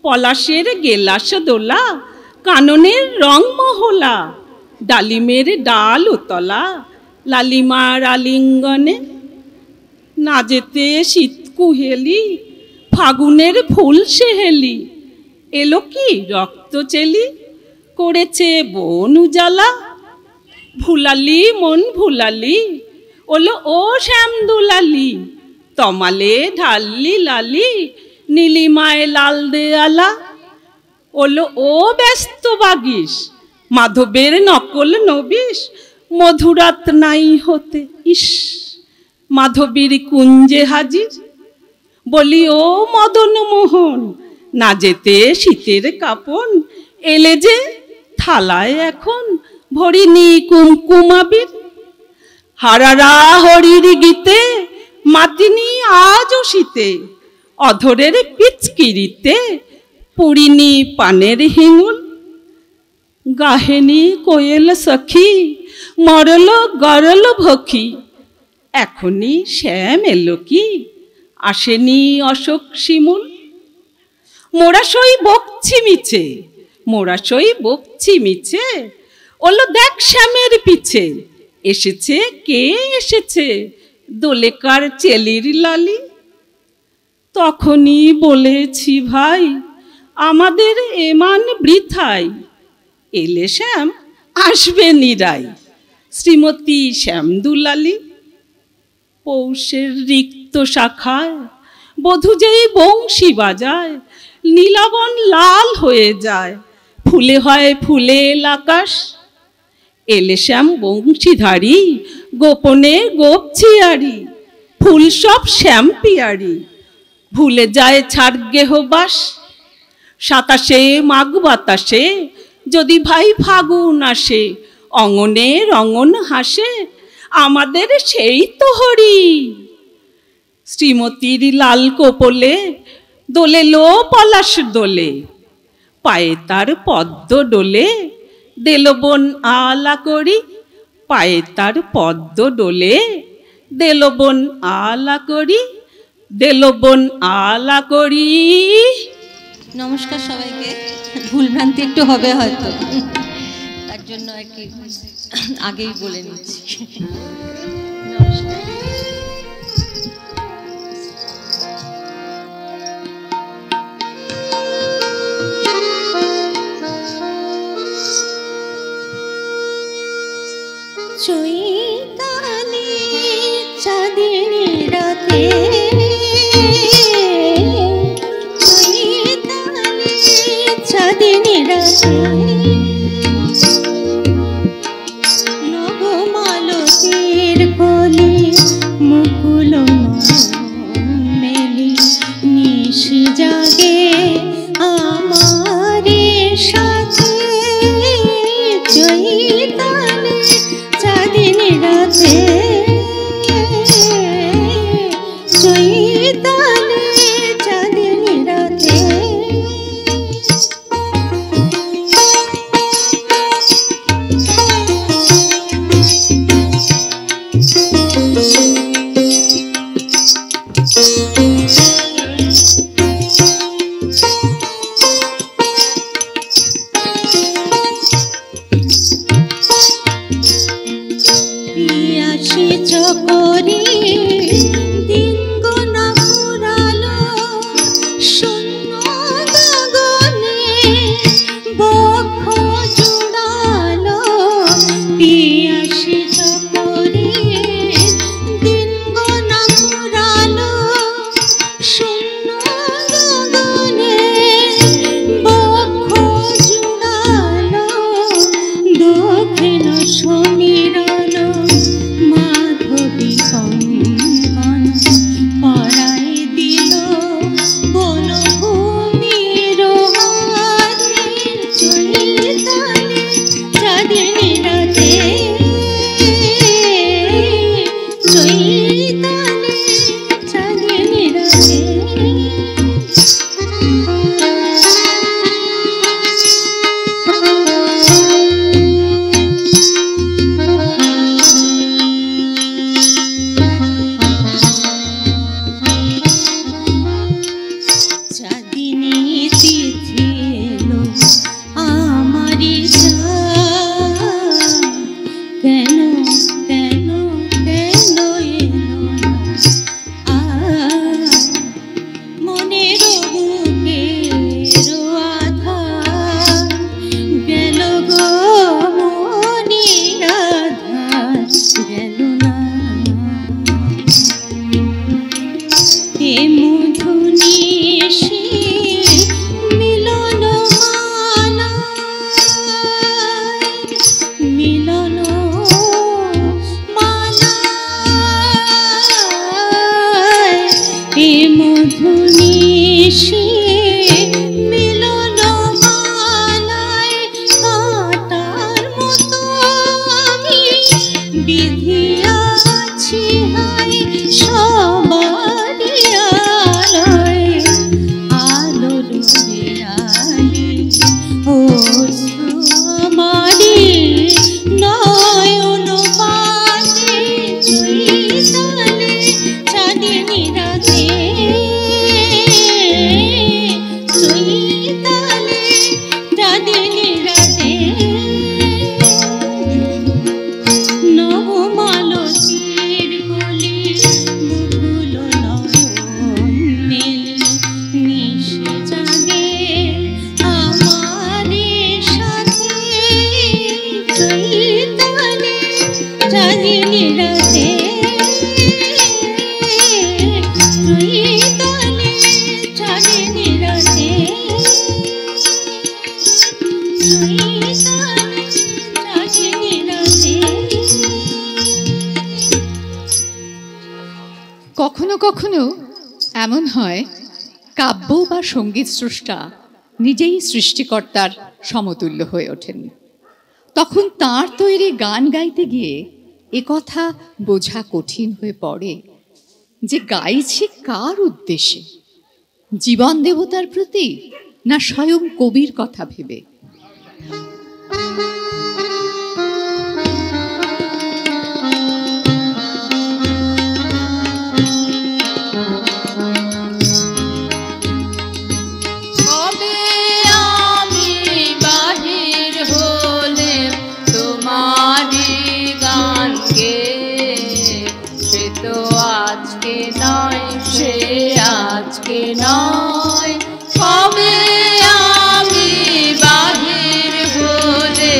পলাশের গেলাস দোলা কাননের রং মহলা, ডালিমের ডাল উতলা লালিমার আলিঙ্গনে, না যেতে শীত কুহেলি ফাগুনের ফুল সেহেলি, এলো কি রক্ত চেলি করেছে বন উজালা। ভুলালি মন ভুলালি, ওলো ও শ্যাম দুলালি, তমালে ঢাললি লালি, নীলিমায় লাল দেয়ালা। ওলো ও ব্যস্ত বাগিস, মাধবের নকল নবিস, মধুরাত নাই হতে। ইস, মাধবীর কুঞ্জে হাজির। বলি ও মদন মোহন, না যেতে শীতের কাপন, এলে যে থালায় এখন ভরিনি কুমকুমাবির। হারারা হরির গীতে, মাতিনি আজও শীতে, অধরের পিচকিরিতে পুরিনি পানের হিঙুল। গাহেনি কোয়েল সখী, মরল গরল ভখি, এখনই শ্যাম এলো কি, আসেনি অশোক শিমুল। মোরা সই বকছি মিছে, মোরা সই বকছি মিছে, ওলো দেখ শ্যামের পিছে, এসেছে কে এসেছে, দোলেকার চেলির লালি। তখনই বলেছি ভাই, আমাদের এমান বৃথাই, এলে শ্যাম আসবে নিরাই, শ্রীমতী শ্যাম দুলালি। পৌষের রিক্ত শাখায় বধূ যেই বংশী বাজায়, নীলাবন লাল হয়ে যায়, ফুলে হয় ফুলেল আকাশ। এলে শ্যাম বংশীধারী, গোপনে গোপছিয়ারি, ফুল সব শ্যাম পিয়ারি, ভুলে যায় ছাড় গেহবাস। 27 মাঘ বাতাসে যদি ভাই ফাগুন আসে, অঙ্গনে রঙন হাসে, আমাদের সেই তো হরি। শ্রীমতীর লাল কোপলে দোলে লো পলাশ দোলে, পায়ে তার পদ্ম ডোলে, দেলো বন আলা করি, পায়ে তার পদ্ম ডোলে, দেলো বন আলা করি, দেলো বন আলা করি। নমস্কার সবাইকে। ভুলভ্রান্তি একটু হবে হয়তো, তার জন্য আর কি আগেই বলে নিচ্ছি। নমস্কার। চৈতালি চাঁদিনী রাতে, চৈতালি চাঁদিনী রাতে, নবমালতীর কলি মুকুল মেলি, নিশ জাগে আমারে সাথে। চৈতালি চাঁদিনী রাতে, চৈতালি চাঁদিনী রাতে, পিয়াসী চকরি দিন গোনা ফুরালো, শূন্য গগনে বক্ষ জুড়ালো। পিয়াসী চকরি দিন গোনা ফুরালো, শূন্য গগনে বক্ষ জুড়ালো। দক্ষিণ সমীরণ মাধবী চলে নিরাতে চৈতালি চলে নিরাতে চৈতালি চলে নিরাতে। কখনো কখনো এমন হয় কাব্য বা সঙ্গীত স্রষ্টা নিজেই সৃষ্টিকর্তার সমতুল্য হয়ে ওঠেন। তখন তার তৈরি গান গাইতে গিয়ে একথা বোঝা কঠিন হয়ে পড়ে যে গাইছে কার উদ্দেশ্যে, জীবন দেবতার প্রতি না স্বয়ং কবির কথা ভেবে। আজকে নয় কবে আমি বাহির হলে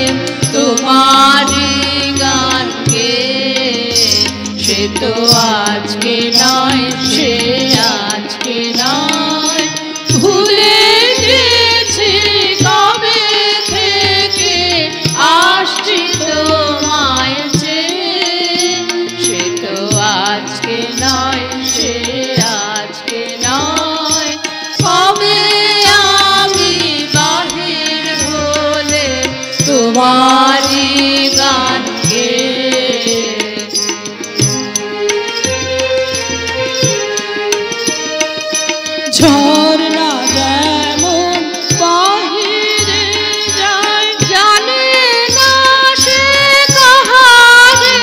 তোমারি গানকে, সে তো আজকে নয়, সে আজকে নয়। ভুলে গেছি কবে থেকে আসছি তোমায় চেয়ে, সে তো আজকে নয়, সে আজকে নয়। কবে আমি বাহির হলে তোমারি গানকে, ঝর্ণা যেমন বাহিরে যায় জানে না সে কাহারে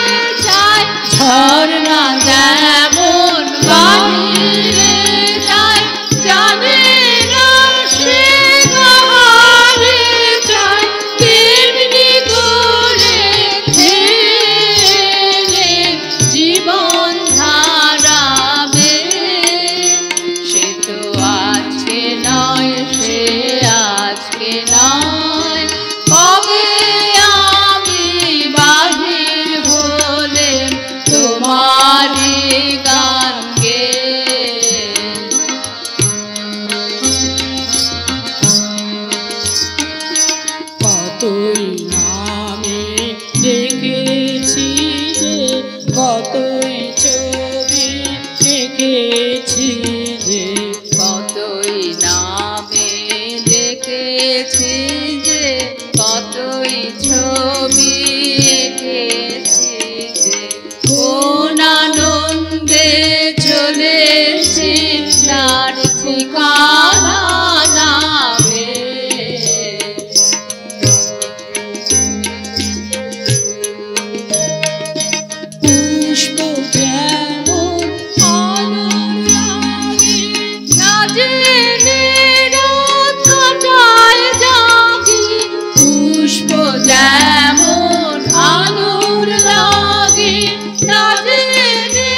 চায়। ঝর্ণা যেমন বাহিরে যায় জানে না সে কাহারে চায়, তেমনি করে থেমে জীবন ধারাবে, সে তো আজকে নয়, সে আজকে নয়। কবে আমি বাহির হলে তোমারি গানকে, কতই নামে দেখেছি যে, কতই ছবি দেখেছি যে, কতই নামে দেখেছি যে, কতই ছবি এঁকেছি যে, কোন আনন্দে চলেছি তার ঠিকানা নামে, পুষ্প যেমন আলোর লাগে না জেনে রাত কাটায় জাগি, পুষ্প যেমন আলোর লাগে না জেনে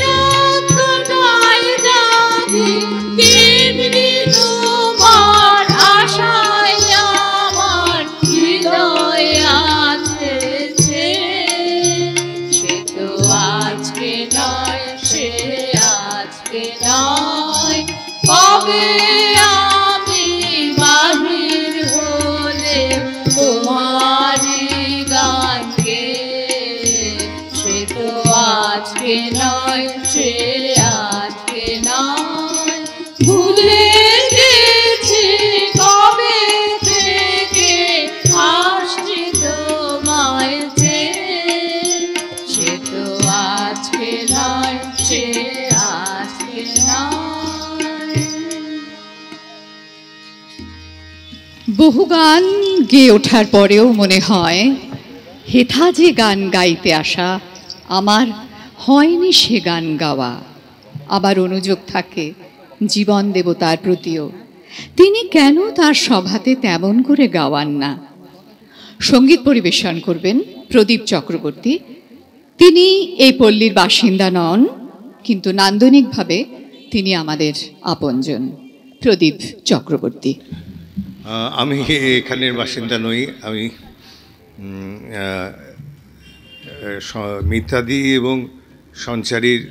রাত কাটায় জাগি, তেমনি তোমার আশায় আমার হৃদয় আছে যে, সে তো আজকে নয়, সে আজকে নয়। কবে আমি বাহির হলে তোমারি গানকে, সে তো আজকে নয়, সে আজকে নয়। ভুলে গেছি কবে থেকে আসছি তোমায় চেয়ে, সে তো আজকে নয়, সে আজকে নয়। বহু গান গেয়ে ওঠার পরেও মনে হয় হেথা যে গান গাইতে আসা আমার হয়নি সে গান গাওয়া। আবার অনুযোগ থাকে জীবন দেবতার প্রতিও, তিনি কেন তার সভাতে তেমন করে গাওয়ান না। সঙ্গীত পরিবেশন করবেন প্রদীপ চক্রবর্তী। তিনি এই পল্লীর বাসিন্দা নন, কিন্তু নান্দনিকভাবে তিনি আমাদের আপনজন। প্রদীপ চক্রবর্তী। আমি এখানের বাসিন্দা নই, আমি মিথ্যাদি এবং সঞ্চারীর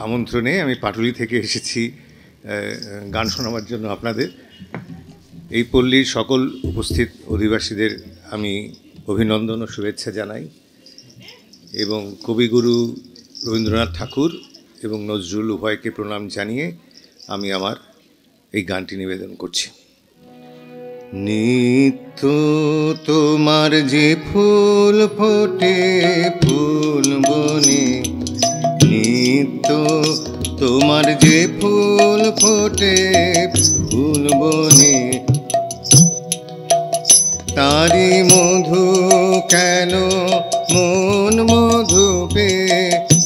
আমন্ত্রণে আমি পাটুলি থেকে এসেছি গান শোনাবার জন্য আপনাদের। এই পল্লীর সকল উপস্থিত অধিবাসীদের আমি অভিনন্দন ও শুভেচ্ছা জানাই এবং কবিগুরু রবীন্দ্রনাথ ঠাকুর এবং নজরুল উভয়কে প্রণাম জানিয়ে আমি আমার এই গানটি নিবেদন করছি। নিত্য তোমার যে ফুল ফোটে ফুল বনে, নিত্য তোমার যে ফুল ফোটে ফুল বনে, তারি মধু কেন মন মধু পে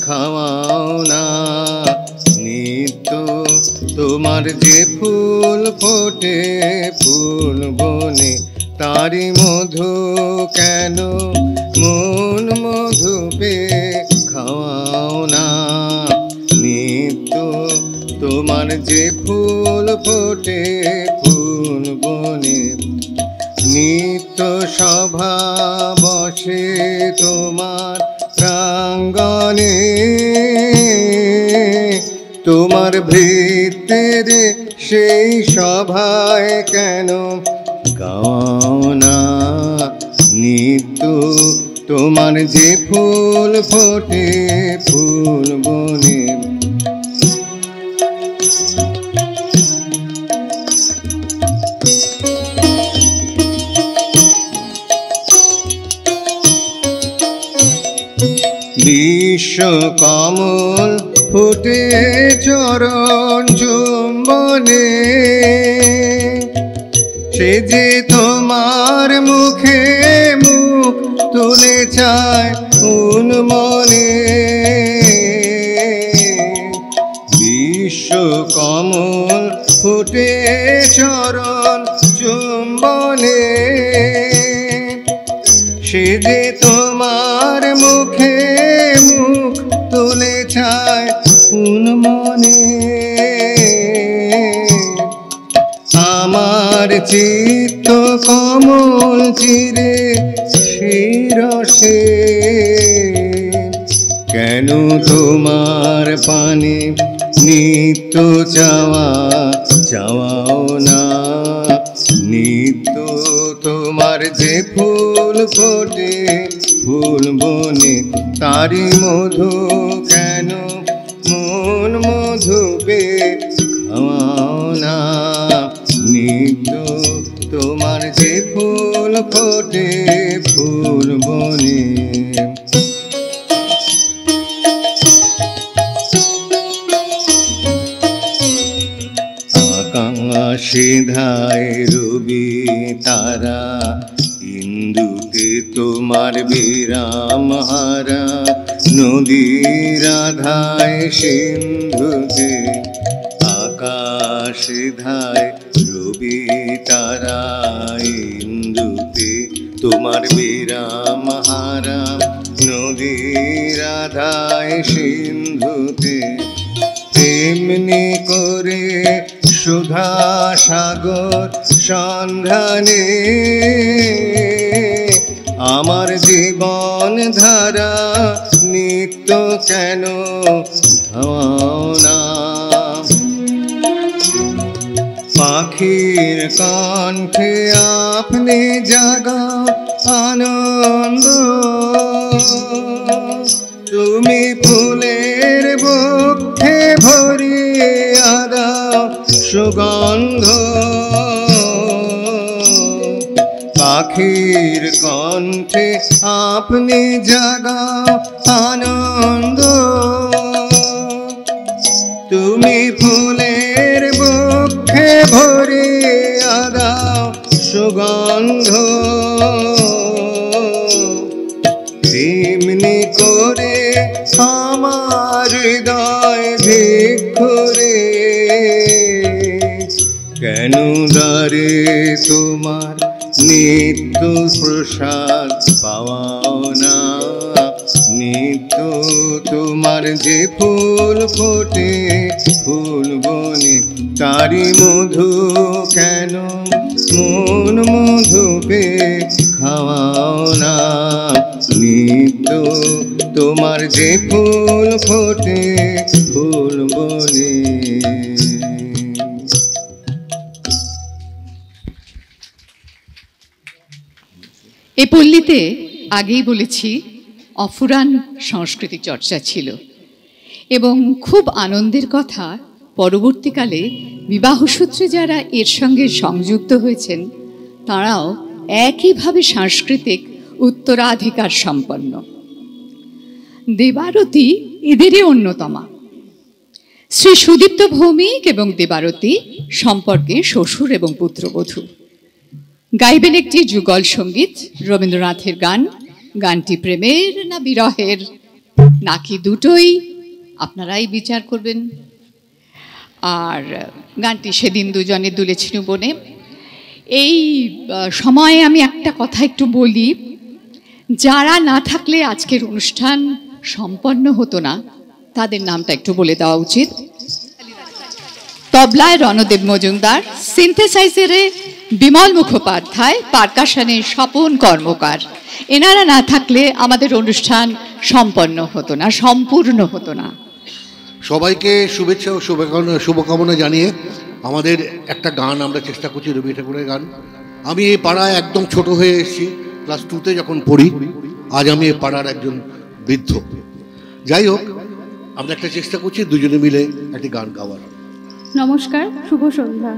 খাওয়াও না। নিত্য তোমার যে ফুল ফোটে ফুল বনে, তারি মধু কেন মন মধু পে খাওয়াও না। নিত্য তোমার যে ফুল ফোটে ফুল বনে, নিত্য সভা বসে তোমার প্রাঙ্গণে, তোমার ভৃত্যের সেই সভায় কেন গাও না। নিত্য তোমার যে ফুল ফোটে ফুল বনে, বিশ্ব কমল ফুটে চরণ চুম্বনে, সে যে তোমার মুখে মুখ তুলে চায় উন্মনে। বিশ্ব কমল ফুটে চরণ চুম্বনে, সে যে তোমার মুখে মুখ তুলে চায় উন্মনে। আমার চিত্ত কমল চিরে সেই রসে, কেন তোমার পানে নিত্য চাওয়া চাওয়াও না। নিত্য তোমার যে ফুল ফোটে ফুল বনে, তারি মধু কেন মন মধু পে খাওয়াও না। নিত্য তোমার যে ফুল ফোটে ফুল বনে, আকাশে ধায় রবি তারা, ইন্দুতে তোমার বিরাম হারা। নদীর আধায় সিন্ধুতে, আকাশে ধায় রবি তারা, ইন্দুতে তোমার বিরাম হারা। নদীর আধায় সিন্ধুতে, তেমনি করে সুধা সাগর সন্ধানে, আমার জীবন ধারা নিত্য কেন ধাও না। পাখির কণ্ঠে আপনি জাগাও আনন্দ, তুমি ফুলের বক্ষে ভরিয়ে দাও সুগন্ধ। পাখির কণ্ঠে আপনি জাগাও আনন্দ, তুমি ফুলের বক্ষে ভরিয়ে দাও সুগন্ধ। তেমনি করে আমার হৃদয় ভিক্ষুরে, কেন দ্বারে তোমার নিত্য প্রসাদ পাওয়াও না। নিত্য তোমার যে ফুল ফোটে ফুল বনে, তারি মধু কেন মন মধু পে খাওয়াও না। নিত্য তো তোমার যে ফুল ফোটে ফুল বনে। এ পল্লীতে আগেই বলেছি অফুরান সাংস্কৃতিক চর্চা ছিল এবং খুব আনন্দের কথা, পরবর্তীকালে বিবাহসূত্রে যারা এর সঙ্গে সংযুক্ত হয়েছেন তারাও একইভাবে সাংস্কৃতিক উত্তরাধিকার সম্পন্ন। দেবারতী এদেরই অন্যতমা। শ্রী সুদীপ্ত ভৌমিক এবং দেবারতী সম্পর্কে শ্বশুর এবং পুত্রবধূ। গাইবেন একটি যুগল সঙ্গীত, রবীন্দ্রনাথের গান। গানটি প্রেমের না বিরহের নাকি দুটোই, আপনারাই বিচার করবেন। আর গানটি সেদিন দুজনে দুলেছিল বনে। এই সময়ে আমি একটা কথা একটু বলি, যারা না থাকলে আজকের অনুষ্ঠান সম্পন্ন হতো না তাদের নামটা একটু বলে দেওয়া উচিত। তবলায় রণদেব মজুমদার, সিনথেসাইজারে বিমল মুখোপাধ্যায়, পারকাশনে স্বপন কর্মকার। এনারা না থাকলে আমাদের অনুষ্ঠান সম্পন্ন হতো না, সম্পূর্ণ হতো না। সবাইকে শুভেচ্ছা ও শুভকামনা জানিয়ে আমাদের একটা গান আমরা চেষ্টা করছি, রবি ঠাকুরের গান। আমি এই পাড়ায় একদম ছোট হয়ে এসেছি, ক্লাস 2তে যখন পড়ি। আজ আমি এই পাড়ার একজন বৃদ্ধ। যাই হোক, আমরা একটা চেষ্টা করছি দুজনে মিলে একটি গান গাওয়ার। নমস্কার, শুভ সন্ধ্যা।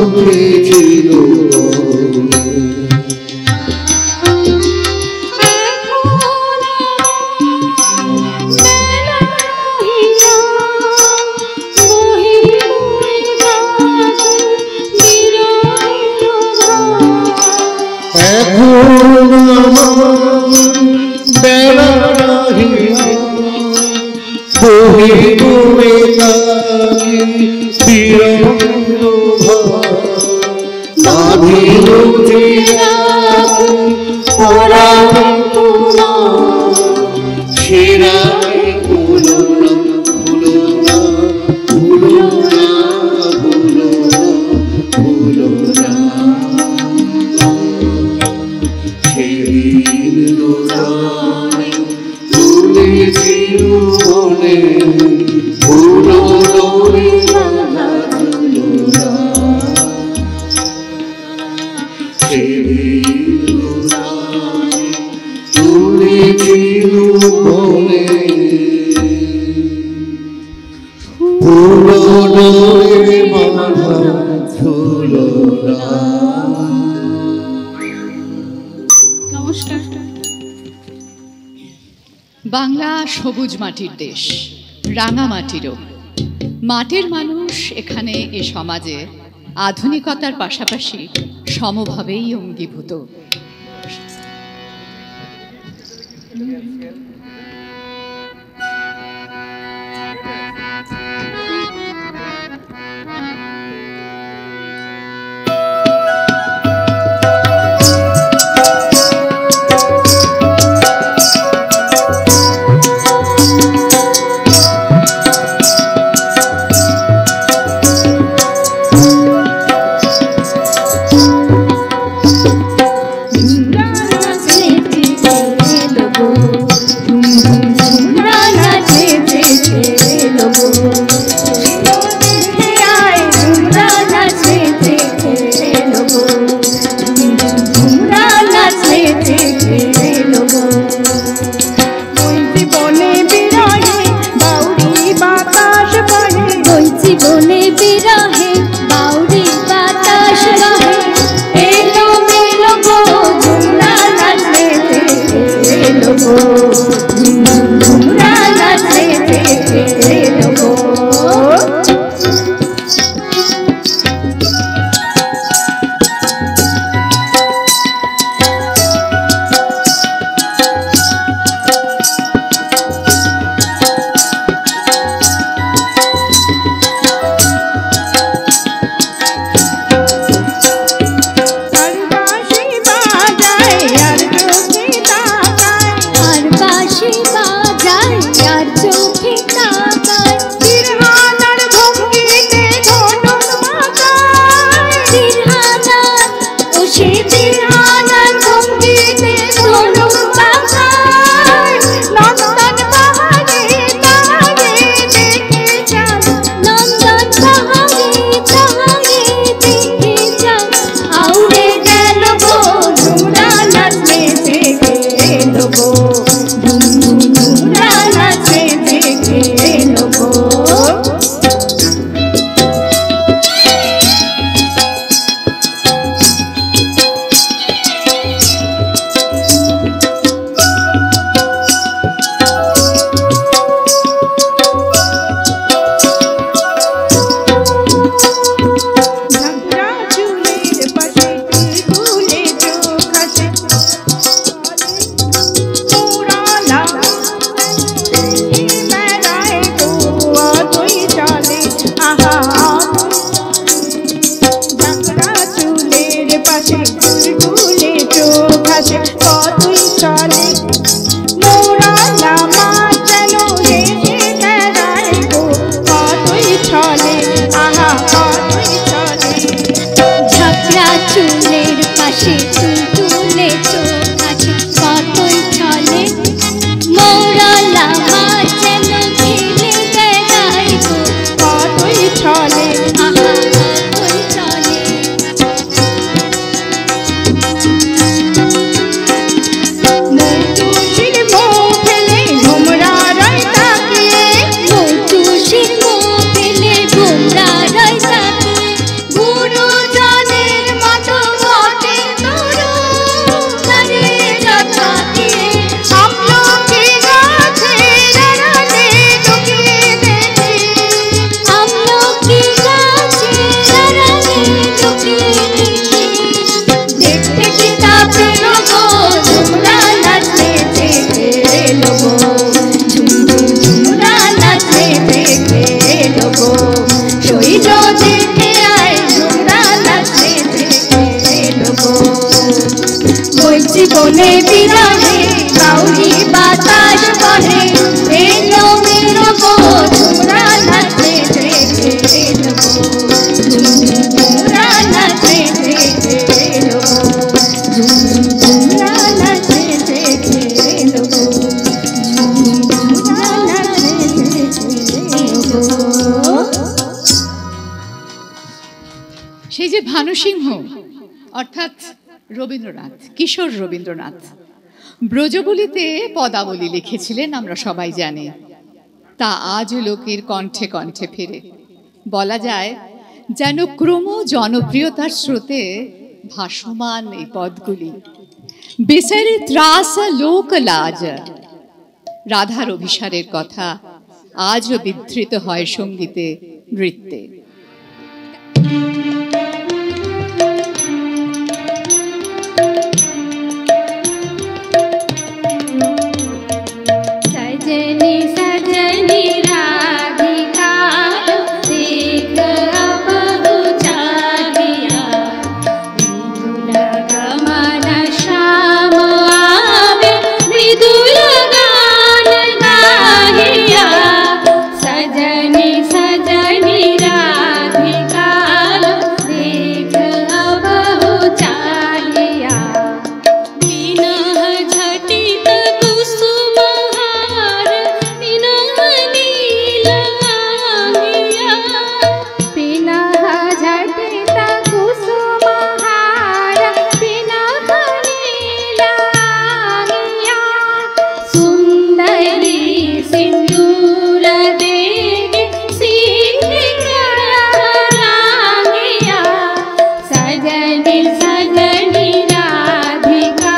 উঠেছিল এখন বেলা নাহিয়া বহি ডুবে থাকি বিরহ বাঁধিল সেরা ভুলো না ভুলো না ভুলো না ভুলো না ভুলো না সেদিন দোলানে তুলেছিল মনে ভুলো ডোরে বাঁধা ঝুলো না সেদিন দোলানে তুলেছিল মনে ভুলো ডোরে বাঁধা ঝুলো না। বাংলা সবুজ মাটির দেশ, রাঙা মাটিরও। মাটির মানুষ এখানে এ সমাজে আধুনিকতার পাশাপাশি সমভাবেই অঙ্গীভূত। বাজায় আর চোখে তাকায় সেই যে ভানুসিংহ অর্থাৎ রবীন্দ্রনাথ, কিশোর রবীন্দ্রনাথ ব্রজবলিতে পদাবলী লিখেছিলেন, আমরা সবাই জানি। তা আজ লোকের কণ্ঠে কণ্ঠে ফেরে। বলা যায় যেন ক্রম জনপ্রিয়তার স্রোতে ভাসমান এই পদগুলি। বেচারে ত্রাস লোক লাজ, রাধার অভিসারের কথা আজও বিধৃত হয় সঙ্গীতে, নৃত্যে। सजनी सजनी राधिका देख अब चालिया, मृदुला गमन श्याम आवे मृदुला गान गाहिया। सजनी सजनी राधिका देख अब चालिया, बिनह झटित कुसुम हार बिनह नीला आंगिया, बिनह झटित कुसुम हार बिनह नीला आंगिया। सुंदरी सिंदूर देगे सिंगारांगिया, सजनी सजनी राधिका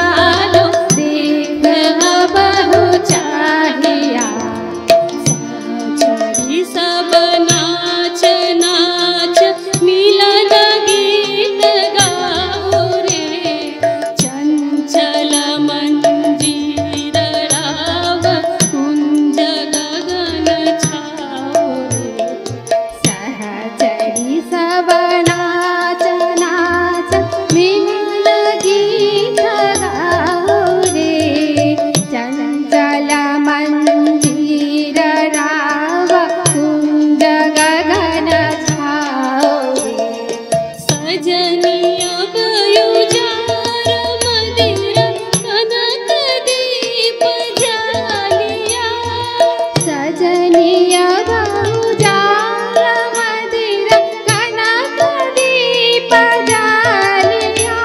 देख अब चाहिया। सहचरी सब नाच नाच मिलन गीत गाओ रे, चंचल मंजीर राव कुंज गगन छाओ रे। सहचरी सब नाच नाच मिलन गीत गाओ रे, चंचल मंजीर राव कुंज गगन छाओ रे। सजनी अब युजार मदिरा कनक दीप जालिया, सजनी अब युजार मदिरा कनक दीप जालिया।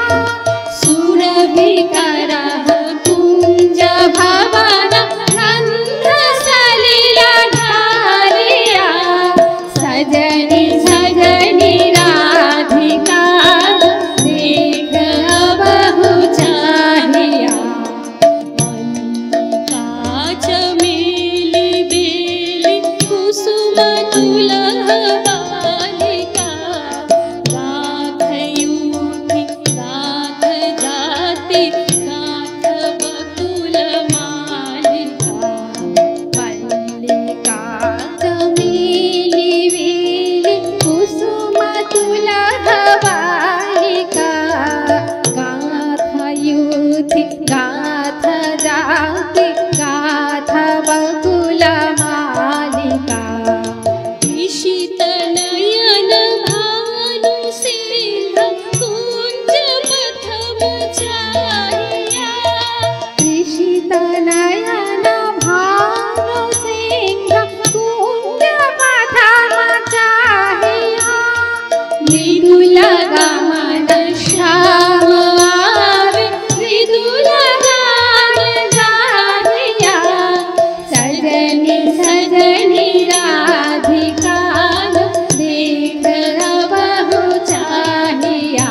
सुरभि करह कुंज भवन गंध सलिला ढालिया, सजनी सजनी राधिका देख अब चाहिया। मल्लिका चमेली बेली कुसुम तुलह बालिका, गाथ यूथी गाथ जाति गाथ बकुल मालिका। मल्लिका चमेली बेली कुसुम तुलह बालिका, गाथ यूथी गाथ जाति गाथ बकुल मालिका। ईशित नयन भानु सिंह कुंज पथम चाहिया, ईशित नयन भानु सिंह कुंज पथम चाहिया। मृदुला गमन श्याम आवे मृदुला गान गाहिया, सजनी सजनी राधिका देख अब चाहिया।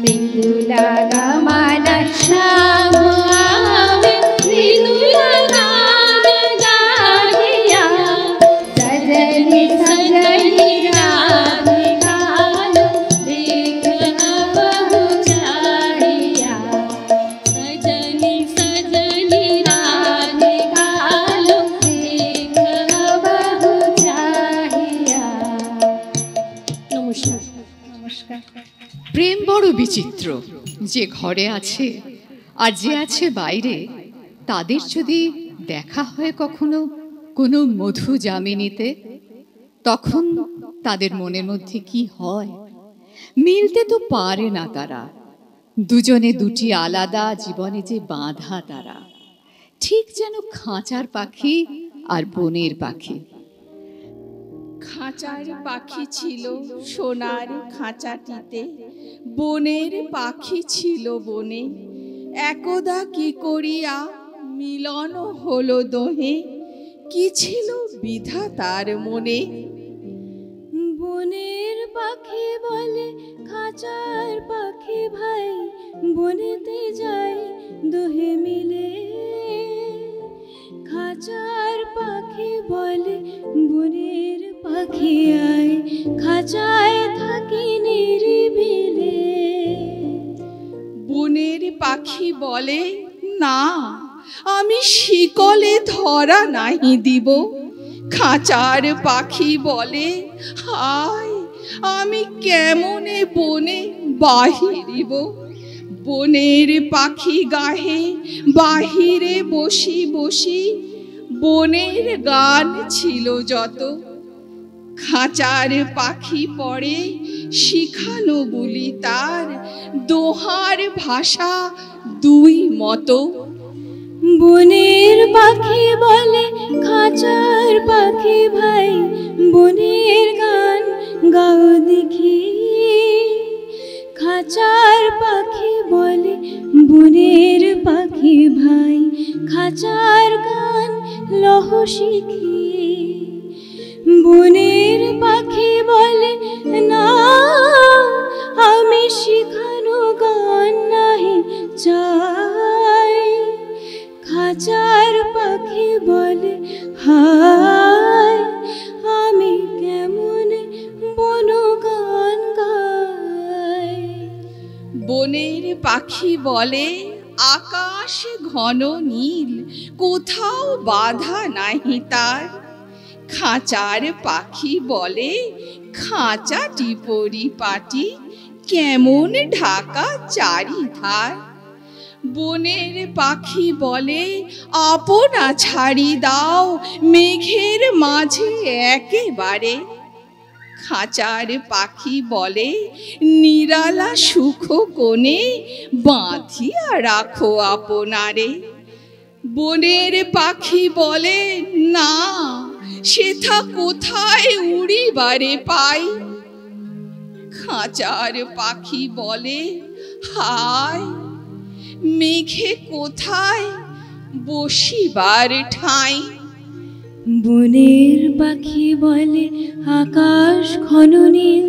मृदुला गमन श्याम आवे मृदुला गान गाहिया, सजनी सजनी राधिका देख अब चाहिया। सजनी सजनी राधिका देख अब चाहिया। नमस्कार। নমস্কার। প্রেম বড় বিচিত্র, যে ঘরে আছে আর যে আছে বাইরে, তাদের যদি দেখা হয় কখনো কোনো মধু যামিনীতে, তখন তাদের মনের মধ্যে কি হয়, মিলতে তো পারে না তারা। দুজনে দুটি আলাদা জীবনে যে বাঁধা তারা, ঠিক যেন খাঁচার পাখি আর বনের পাখি। খাঁচার পাখি ছিল সোনার খাঁচাটিতে, বনের পাখি ছিল বনে, একদা কি করিয়া মিলন হলো দোহে, কি ছিল বিধাতার মনে। বনের পাখি বলে খাঁচার পাখি ভাই, বনেতে যাই দোহে মিলে। খাঁচার পাখি বলে বনের পাখি আয়, খাঁচায় থাকি নিরিবিলে। বনের পাখি বলে না, আমি শিকলে ধরা নাহি দিব। খাঁচার পাখি বলে হায়, আমি কেমনে বনে বাহিরিব। বনের পাখি গাহে বাহিরে বসি বসি, বনের গান ছিল যত। খাঁচার পাখি পড়ে শিখানো বলি তার, দোহার ভাষা দুই মতো। বনের পাখি বলে খাঁচার পাখি ভাই, বনের গান গাও দেখি। খাঁচার পাখি বলে বনের পাখি ভাই, খাঁচার গান লহ শিখি। বনের পাখি বলে না, আমি শিখানো গান নাহি চাই। খাঁচার পাখি বলে হায়, আমি কেমন বন গান গাই। বনের পাখি বলে আকাশ ঘন নীল, কোথাও বাধা নাহি তার। খাঁচার পাখি বলে খাঁচাটি পরিপাটি, কেমন ঢাকা চারিধার। বনের পাখি বলে আপনা ছাড়ি দাও, মেঘের মাঝে একেবারে। খাঁচার পাখি বলে নিরালা সুখ কোণে, বাঁধিয়া রাখো আপনারে। বনের পাখি বলে না, সেথা কোথায় উড়িবারে পাই। খাঁচার পাখি বলে হায়, মেঘে কোথায় বসিবার ঠাঁই। বনের পাখি বলে আকাশ ঘন নীল,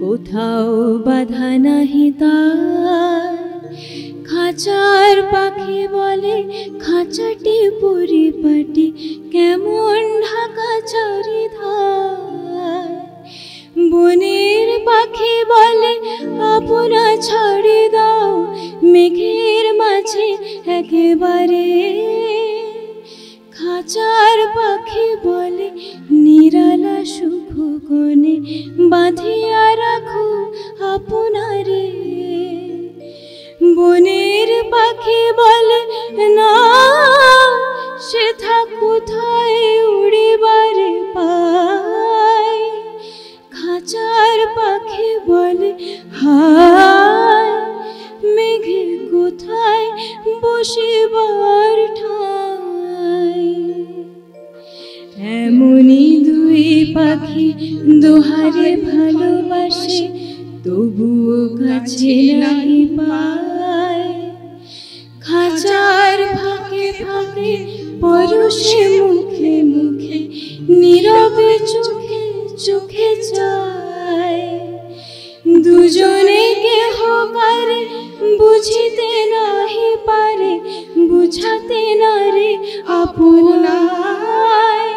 কোথাও বাধা নাহি তার। খাঁচার পাখি বলে খাঁচাটি পরিপাটি, কেমন ঢাকা চারিধার। বনের পাখি বলে আপনা ছাড়ি দাও, মেঘের মাঝে একেবারে। খাঁচার পাখি বলে নিরালা সুখ কোণে, বাঁধিয়া রাখো আপনারে। বনের পাখি বলে না, সেথা কোথায় উড়িবারে পাই। খাঁচার পাখি বলে হায়, মেঘে কোথায় বসিবার ঠাঁই। এমনি দুই পাখি দোহারে ভালোবাসে, তবুও কাছে নাই পায়। খাঁচার ফাঁকে ফাঁকে পরশে মুখে মুখে, নীরবে চোখে চোখে চায়। দুজনে কেহ কারে বুঝিতে নাহি পারে, বুঝাতে নারে আপনায়।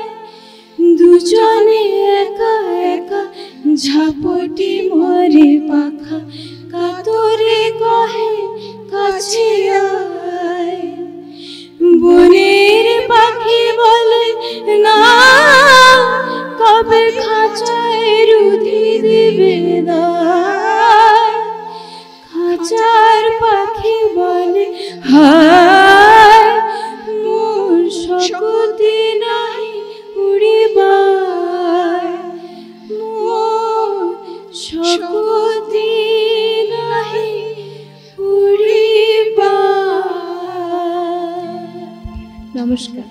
দুজনে একা একা ঝাপটি মরে পাখা, কাতরে কহে কাছে আয়। বনের পাখি বলে না, কবে খাঁচায় রুধি দিবে দায়। খাঁচার পাখি বলে হায়, মোর শক্তি নাহি উড়িবার। মোর শক্তি নাহি উড়িবার। নমস্কার।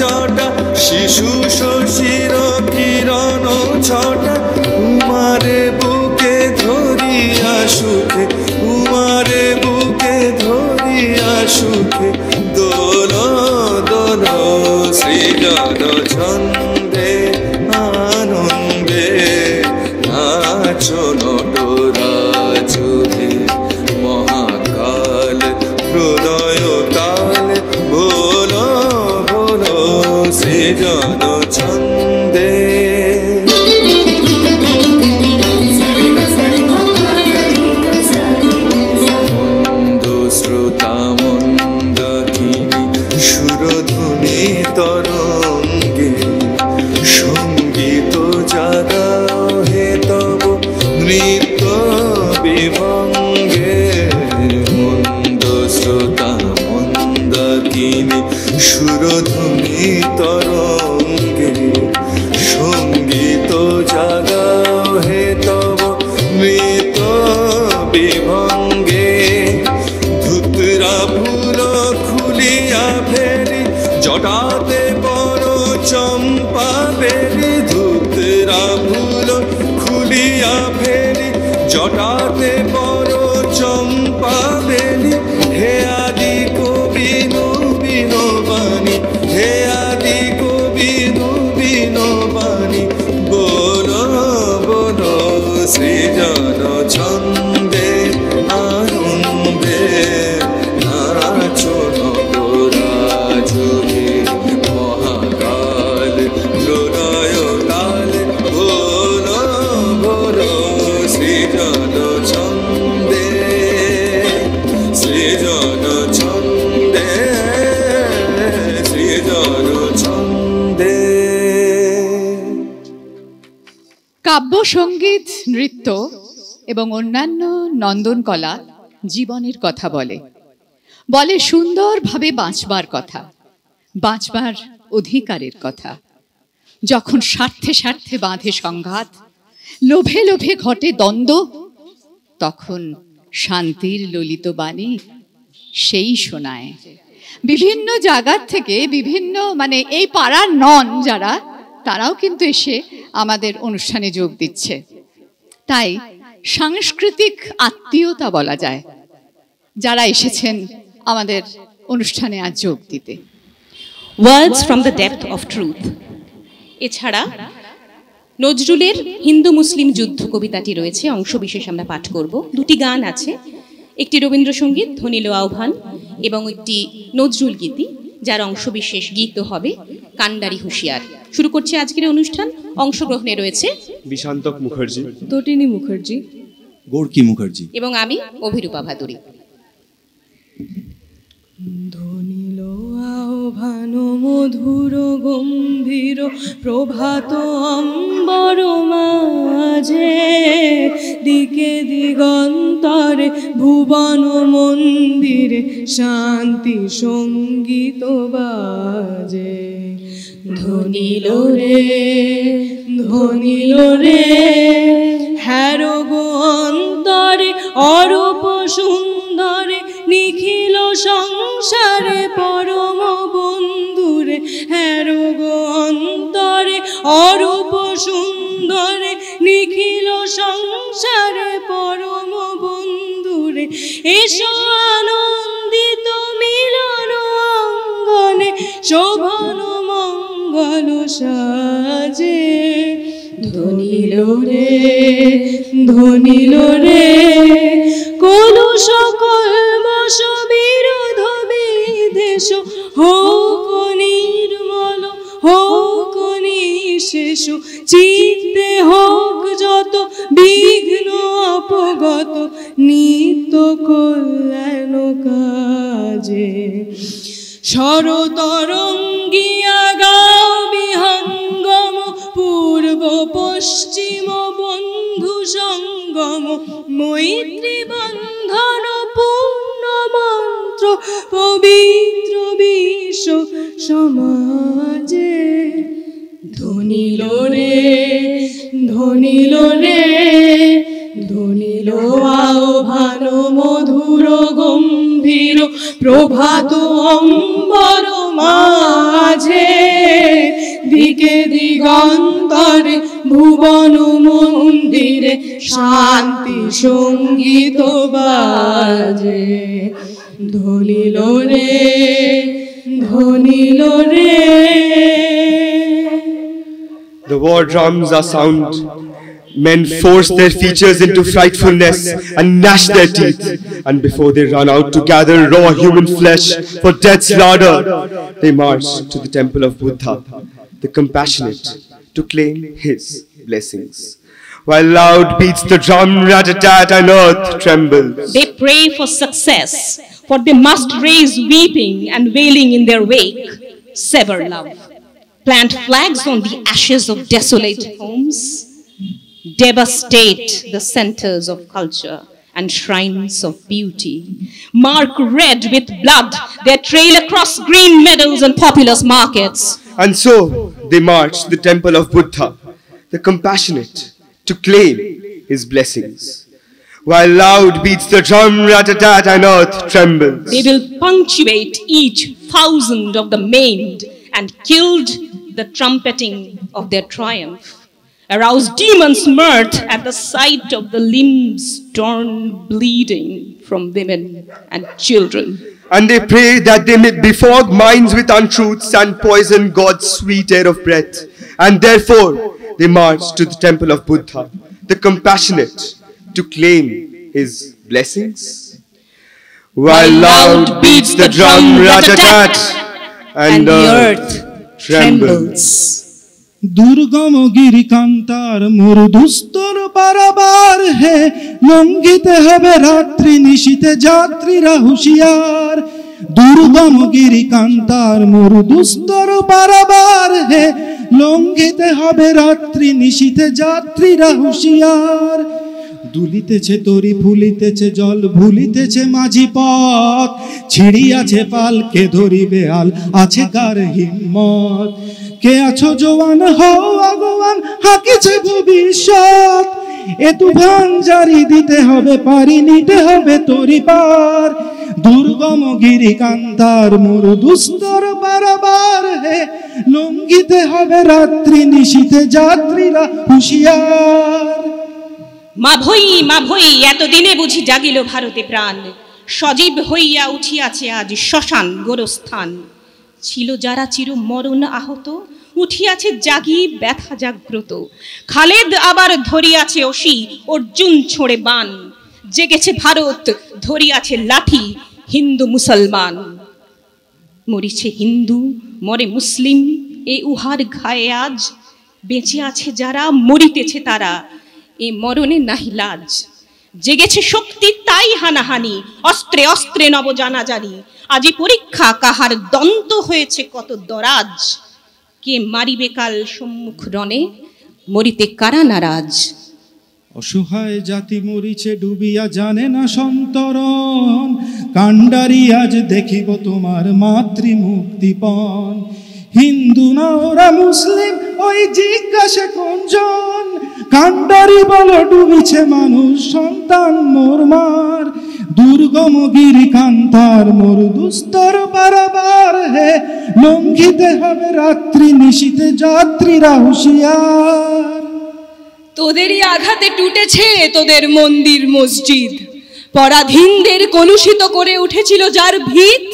জটা শিশু শশীর কিরণ ছটা উমারে বুকে ধরিয়া সুখে উমারে বুকে ধরিয়া সুখে দোল দোল সৃজন ছন্দে আনন্দে নাচো নটরাজুহে মহাকাল হৃদয় তাল বলো বলো সৃজন ছন্দে সুরধ্বনি তরঙ্গে সঙ্গীত জাগাও হে তব নৃত্য বিভঙ্গে মন্দ শ্রোতা মন্দাকিনী সুরধ্বনি তরঙ্গে সঙ্গীত জাগাও হে তব নৃত্য বিভঙ্গে ধুতরা ফুল খুলিয়া ফেরি জটাতে বড় চম্পা বেরি ধুতরা ফুল খুলিয়া ফেরি জটাতে বড় চম্পা বেরি হে আদি কবি নবীন বাণী হে আদি কবি নবীন বাণী বলো বলো সৃজন ছন্দে আনন্দে নাচো নটরাজুহে মহাকাল হৃদয় তাল বলো বলো সৃজন ছন্দে সৃজন ছন্দে সৃজন ছন্দে। কাব্য সঙ্গীত নৃত্য এবং অন্যান্য নন্দনকলা জীবনের কথা বলে বলে সুন্দরভাবে বাঁচবার কথা বাঁচবার অধিকারের কথা যখন স্বার্থে স্বার্থে বাঁধে সংঘাত লোভে লোভে ঘটে দ্বন্দ্ব তখন শান্তির ললিত বাণী সেই শোনায় বিভিন্ন জায়গার থেকে বিভিন্ন মানে এই পাড়ার নন যারা তারাও কিন্তু এসে আমাদের অনুষ্ঠানে যোগ দিচ্ছে তাই সাংস্কৃতিক আত্মীয়তা বলা যায় যারা এসেছেন আমাদের অনুষ্ঠানে আজ যোগ দিতে। Words from the depth of truth এছাড়া নজরুলের হিন্দু মুসলিম যুদ্ধ কবিতাটি রয়েছে অংশবিশেষ আমরা পাঠ করব দুটি গান আছে একটি রবীন্দ্রসঙ্গীত ধ্বনিল আহ্বান এবং একটি নজরুল গীতি যার অংশবিশেষ গীত হবে কান্ডারি হুঁশিয়ার। শুরু করছে আজকের অনুষ্ঠান অংশগ্রহণে রয়েছে বিশান্তক মুখার্জি তটিনী মুখার্জি গোর্কি মুখার্জি এবং আমি অভিরূপা ভাদুরী। ধ্বনিল আহ্বান মধুর গম্ভীর প্রভাত অম্বর মাঝে দিকে দিগন্তরে ভুবন মন্দিরে শান্তি সঙ্গীত বাজে ধ্বনিল রে হ্যারো গো অন্তরে অরূপ সুন্দরে নিখিল সংসারে পরম বন্ধুরে হ্যারো গো অন্তরে অরূপ সুন্দরে নিখিল সংসারে পরম বন্ধুরে এসো আনন্দিত মিলন অঙ্গনে শোভন মঙ্গল সাজে ধ্বনিল রে কলুষ কলমশ বিরোধ বিদেশ হোক নির্মল হোক নিঃশেষ চিত্তে হোক যত বিঘ্ন অপগত নিত্য কল্যাণ কাজে শরতরঙ্গিয়া গাও বিহঙ্গম পূর্ব পশ্চিম বন্ধু সঙ্গম মৈত্রী বন্ধন পূর্ণ মন্ত্র পবিত্র বিশ্ব সমাজে ধ্বনিল আহ্বান মধুর গম্ভীর প্রভাত অম্বর মাঝে এদিকে দিগন্তরে ভুবন মন্দিরে শান্তি সঙ্গীত বাজে, ধ্বনিল রে ধ্বনিল রে। The war drums are sound. Men force their features into frightfulness and gnash their teeth, and before they run out to gather raw human flesh for death's larder, they march to the temple of Buddha, the compassionate, to claim his blessings. While loud beats the drum, rat-a-tat, and earth trembles. They pray for success, for they must raise weeping and wailing in their wake. Sever love, plant flags on the ashes of desolate homes, devastate the centers of culture and shrines of beauty, mark red with blood their trail across green meadows and populous markets. And so they march to the temple of Buddha, the compassionate, to claim his blessings. While loud beats the drum, rat-a-tat, and earth trembles. They will punctuate each thousand of the maimed and killed the trumpeting of their triumph, arouse demons' mirth at the sight of the limbs torn bleeding from women and children. And they pray that they may befog minds with untruths and poison God's sweet air of breath. And therefore they march to the temple of Buddha, the compassionate, to claim his blessings. While loud beats the drum, rat-a-tat, and the earth trembles. দুর্গম গিরিকান্তার মরুদুস্তর পারাবার হে, লঙ্ঘিতে হবে রাত্রি নিশীথে যাত্রীরা হুঁশিয়ার। দুর্গম গিরিকান্তার মরুদুস্তর পারাবার হে, লঙ্ঘিতে হবে রাত্রি নিশীথে যাত্রীরা হুঁশিয়ার। দুলিতেছে তরি ফুলিতেছে জল ভুলিতেছে মাঝি পথ, ছিড়িয়াছে পাল কে ধরিবে হাল আছে কার হিম্মত। কে আছো জওয়ান হও আগোয়ান হাকিছে ভবিষ্যৎ, এ তুফান জারি দিতে হবে পারি নিতে হবে তরি পার। দুর্গম গিরিকান্তার মরুদুস্তর পারাবার হে, লঙ্ঘিতে হবে রাত্রি নিশীথে যাত্রীরা হুঁশিয়ার। মা ভই এতদিনে বুঝি জাগিল ভারতে প্রাণ, সজীব হইয়া উঠিয়াছে আজ শ্মশান গোরস্থান। ছিল যারা চির মরণ আহত, উঠিয়াছে জাগি ব্যথা জাগ্রত। খালেদ আবার ধরিয়াছে অসি, অর্জুন ছোঁড়ে বান। জেগেছে ভারত, ধরিয়াছে লাঠি হিন্দু মুসলমান। মরিছে হিন্দু, মরে মুসলিম, এ উহার ঘায়ে আজ। বেঁচে আছে যারা, মরিতেছে তারা, এ মরণে নাহি লাজ। জেগেছে শক্তি তাই হানাহানি, অস্ত্রে অস্ত্রে নব জানাজানি। আজি পরীক্ষা কাহার দন্ত হয়েছে কত দরাজ। কে মারিবে কাল সম্মুখ রণে, মরিতে কারা নারাজ। অসহায় জাতি মরিছে ডুবিয়া জানে না সন্তরণ, কাণ্ডারি আজ দেখিব তোমার মাতৃমুক্তিপণ। হিন্দু না ওরা মুসলিম ওই জিজ্ঞাসে কোনজন, কাণ্ডারি বলো ডুবিছে মানুষ সন্তান মোর মার। দুর্গম গিরিকান্তার মরুদুস্তর পারাবার হে, লঙ্ঘিতে হবে রাত্রি নিশীথে যাত্রীরা হুঁশিয়ার। তোদেরই আঘাতে টুটেছে তোদের মন্দির মসজিদ, পরাধীনদের কলুষিত করে উঠেছিল যার ভিত।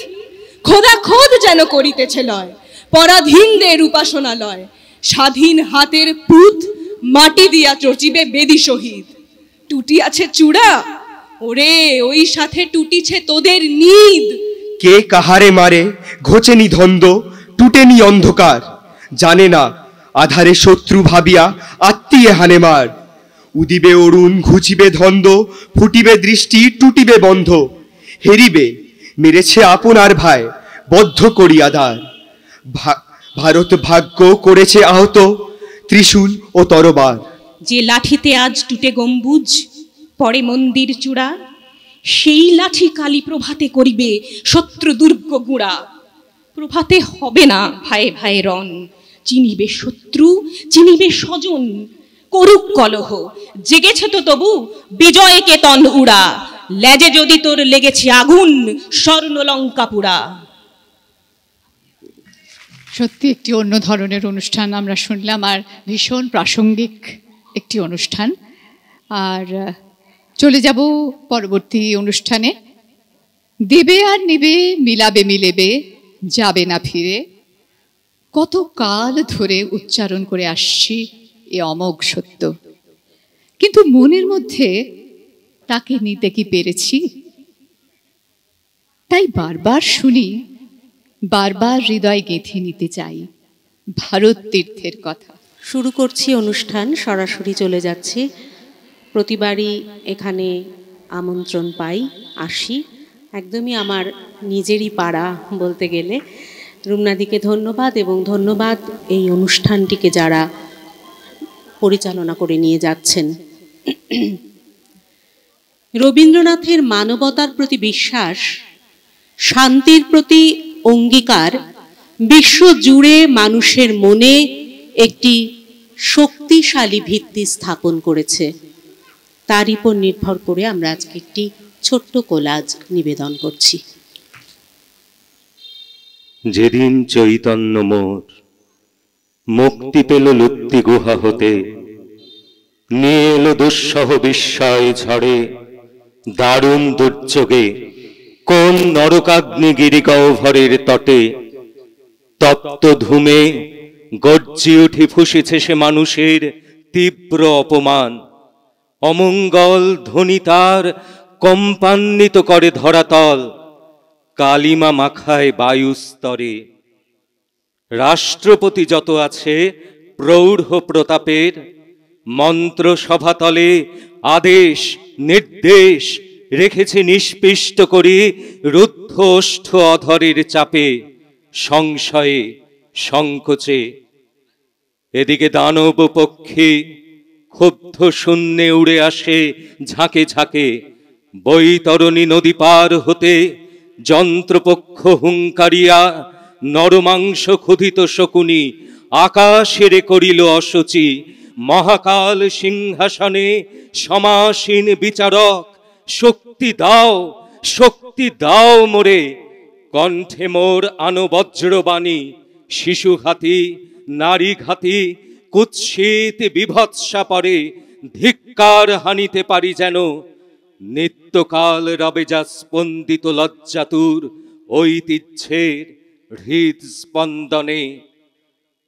খোদা খোদ যেন করিতেছে লয়, পরাধীনদের উপাসনালয়। স্বাধীন হাতের পুত মাটি দিয়া চচিবে বেদি শহীদ। টুটি আছে চূড়া, ওরে ওই সাথে টুটিছে তোদের নিদ। কে কাহারে মারে ঘোচেনি ধন্দ, টুটেনি অন্ধকার। জানে না আধারে শত্রু ভাবিয়া আত্মীয় হানে মার। উদিবে অরুণ ঘুচিবে ধন্দ, ফুটিবে দৃষ্টি টুটিবে বন্ধ। হেরিবে মেরেছে আপনার ভাই বদ্ধ করিয়া দ্বার। ভারত ভাগ্য করেছে আহত ত্রিশূল ও তরবার। যে লাঠিতে আজ টুটে গম্বুজ, পড়ে মন্দির চূড়া, সেই লাঠি কালী প্রভাতে করিবে শত্রু দুর্গ গুঁড়া। প্রভাতে হবে না ভায়ে ভায়ে রণ, চিনিবে শত্রু চিনিবে স্বজন। করুক কলহ, জেগেছে তো তবু বিজয় কেতন উড়া। লেজে যদি তোর লেগেছে আগুন, স্বর্ণ লঙ্কা পুরা। সত্যি একটি অন্য ধরনের অনুষ্ঠান আমরা শুনলাম, আর ভীষণ প্রাসঙ্গিক একটি অনুষ্ঠান। আর চলে যাব পরবর্তী অনুষ্ঠানে। দেবে আর নেবে, মিলাবে মিলেবে, যাবে না ফিরে, কত কাল ধরে উচ্চারণ করে আসছি এ অমোঘ সত্য, কিন্তু মনের মধ্যে তাকে নিতে কি পেরেছি? তাই বারবার শুনি, বারবার হৃদয় গেঁথে নিতে চাই ভারত তীর্থের কথা। শুরু করছি অনুষ্ঠান, সরাসরি চলে যাচ্ছি। প্রতিবারই এখানে আমন্ত্রণ পাই, আসি, একদমই আমার নিজেরই পাড়া বলতে গেলে। রুমনাদিকে ধন্যবাদ, এবং ধন্যবাদ এই অনুষ্ঠানটিকে যারা পরিচালনা করে নিয়ে যাচ্ছেন। রবীন্দ্রনাথের মানবতার প্রতি বিশ্বাস, শান্তির প্রতি অঙ্গীকার বিশ্ব জুড়ে মানুষের মনে একটি শক্তিশালী ভিত্তি স্থাপন করেছে। তার উপর নির্ভর করে আমরা আজকে একটি ছোট্ট কোলাজ নিবেদন করছি। যেদিন চৈতন্য মোর মুক্তি পেল লুপ্তি গুহা হতে, নিয়ে এলো দুঃসহ বিস্ময় ঝড়ে, দারুণ দুর্যোগে কোন নরকাগ্নি গিরিগহ্বরের তটে, তপ্ত ধূমে গর্জি উঠি ফুসেছে সে মানুষের তীব্র অপমান। অমঙ্গল ধ্বনি তার কম্পান্বিত করে ধরাতল, কালিমা মাখায় বায়ুস্তরে। রাষ্ট্রপতি যত আছে প্রৌঢ় প্রতাপের, মন্ত্র সভাতলে আদেশ নির্দেশ রেখেছে নিষ্পিষ্ট করে রুদ্ধ ওষ্ঠ অধরের চাপে, সংশয়ে সংকোচে। এদিকে দানব পক্ষী ক্ষুব্ধ শূন্যে উড়ে আসে ঝাঁকে ঝাঁকে, বৈতরণী নদী পার হতে যন্ত্রপক্ষ হুঙ্কারিয়া, নরমাংস ক্ষুধিত শকুনি আকাশেরে করিল অসুচি। মহাকাল সিংহাসনে সমাসীন বিচারক, শক্তি দাও, শক্তি দাও মোরে। কণ্ঠে মোর আনো বজ্রবাণী, শিশু ঘাতি নারী ঘাতি কুৎসিত বিভৎসা পরে, ধিক্কার হানিতে পারি যেন। নিত্যকাল রবে যা স্পন্দিত লজ্জাতুর ঐতিহ্যের হৃদ স্পন্দনে।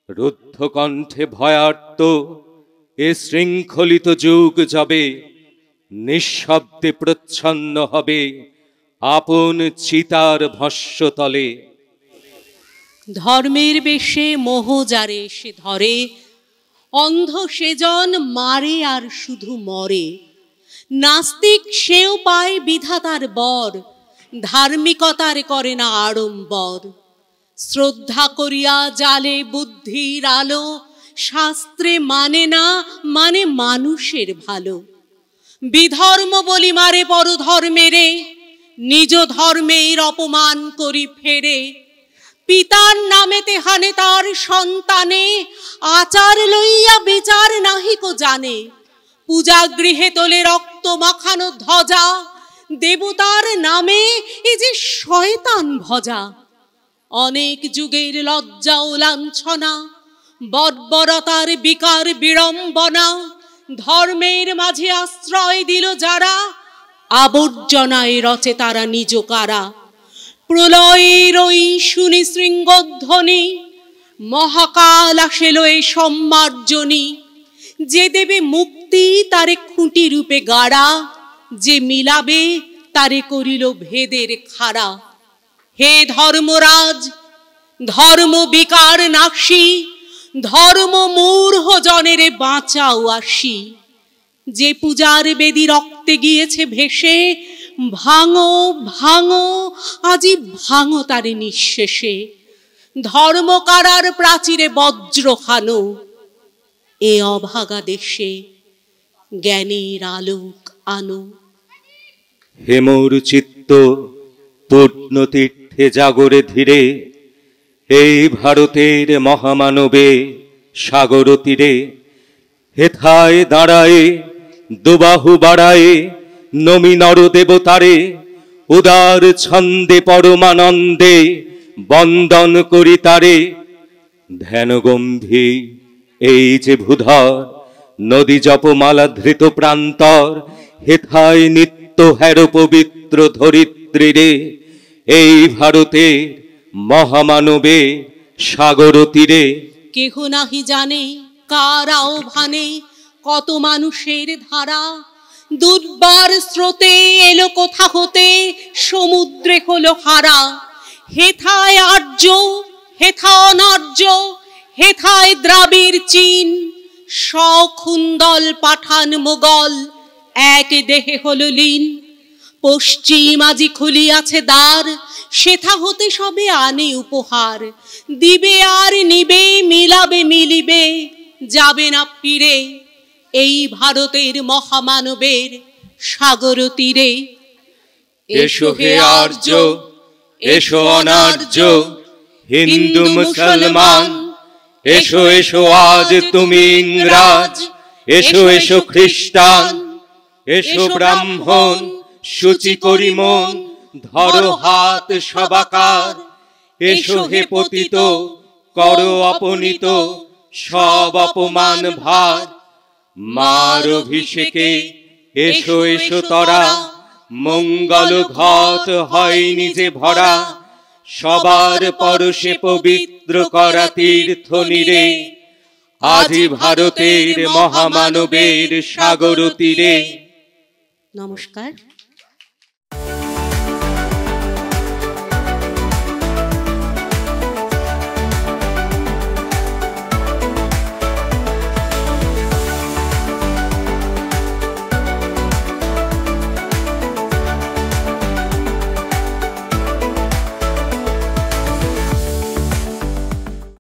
রুদ্ধ কণ্ঠে ভয়ার্ত এ শৃঙ্খলিত যুগ যাবে, নিঃশব্দে প্রচ্ছন্ন হবে আপন চিতার ভস্যতলে। ধর্মের বেশে মোহ যারে সে ধরে, অন্ধ সেজন মারে আর শুধু মরে। নাস্তিক সেও পায় বিধাতার বর, ধার্মিকতার করে না আড়ম্বর। শ্রদ্ধা করিয়া জালে বুদ্ধির আলো, শাস্ত্রে মানে না মানে মানুষের ভালো। বিধর্ম বলি মারে পরধর্মেরে, নিজ ধর্মের অপমান করি ফেরে। পিতার নামেতে হানে তার সন্তানে, আচার লইয়া বিচার নাহিকো জানে। পূজা গৃহে তোলে রক্ত মাখানো ধ্বজা, দেবতার নামে এ যে শয়তান ভজা। অনেক যুগের লজ্জা ও লাঞ্ছনা, বর্বরতার বিকার বিড়ম্বনা। ধর্মের মাঝে আশ্রয় দিল যারা, আবর্জনায় রচে তারা নিজ কারা। প্রলয়ের ওই শুনি শৃঙ্গধ্বনি, মহাকাল আসেল এ সম্মার্জনী। যে দেবে মুক্তি তারে খুঁটি রূপে গাড়া, যে মিলাবে তারে করিল ভেদের খাড়া। হে ধর্মরাজ ধর্ম বিকার নাশী, ধর্ম মূর্খ জনের বাঁচাও আসি। যে পূজার বেদি রক্তে গিয়েছে ভেসে, ভাঙো ভাঙো আজি ভাঙো তারে নিঃশেষে। ধর্ম কারার প্রাচীরে বজ্র খানো, এ অভাগা দেশে জ্ঞানের আলোক আনো। হেমর চিত্ত পূর্ণ তীর্থে জাগরে ধীরে, এই ভারতের মহামানবে সাগর তীরে। হেথায় দাঁড়ায়ে দুবাহু বাড়ায়ে নমি নর দেবতারে, উদার ছন্দে পরমানন্দে বন্দন করি তারে। ধ্যানগম্ভীর এই যে ভূধর, নদী জপমালা ধৃত প্রান্তর, হেথায় নিত্য হের পবিত্র ধরিত্রী রে, এই ভারতের মহামানবে সাগর তীরে। কেহ নাহি জানে কার আহ্বানে কত মানুষের ধারা, দুর্বার স্রোতে এলো কোথা হতে সমুদ্রে হলো হারা। হেথায় আর্য, হেথা অনার্য, হেথায় দ্রাবিড় চীন, সখুন্দল পাঠান মোগল এক দেহে হলো লীন। পশ্চিম আজি খুলিয়াছে দ্বার, সেথা হতে সবে আনে উপহার। দিবে আর নিবে, মিলাবে মিলিবে, যাবে না ফিরে এই ভারতের মহামানবের সাগর তীরে। এসো হে আর্য, এসো অনার্য, হিন্দু মুসলমান, এসো এসো আজ তুমি ইংরাজ, এসো এসো খ্রিস্টান, এসো ব্রাহ্মণ সূচি করি মন, ধরো হাত সবাকার। এসো হে পতিত, করো অপনীত সব অপমান ভার। মার অভিষেকে এসো এসো তরা, মঙ্গল ঘট হয় নিজে ভরা। সবার পরশে পবিত্র করা তীর্থ নীরে, আজি ভারতের মহামানবের সাগর তীরে। নমস্কার।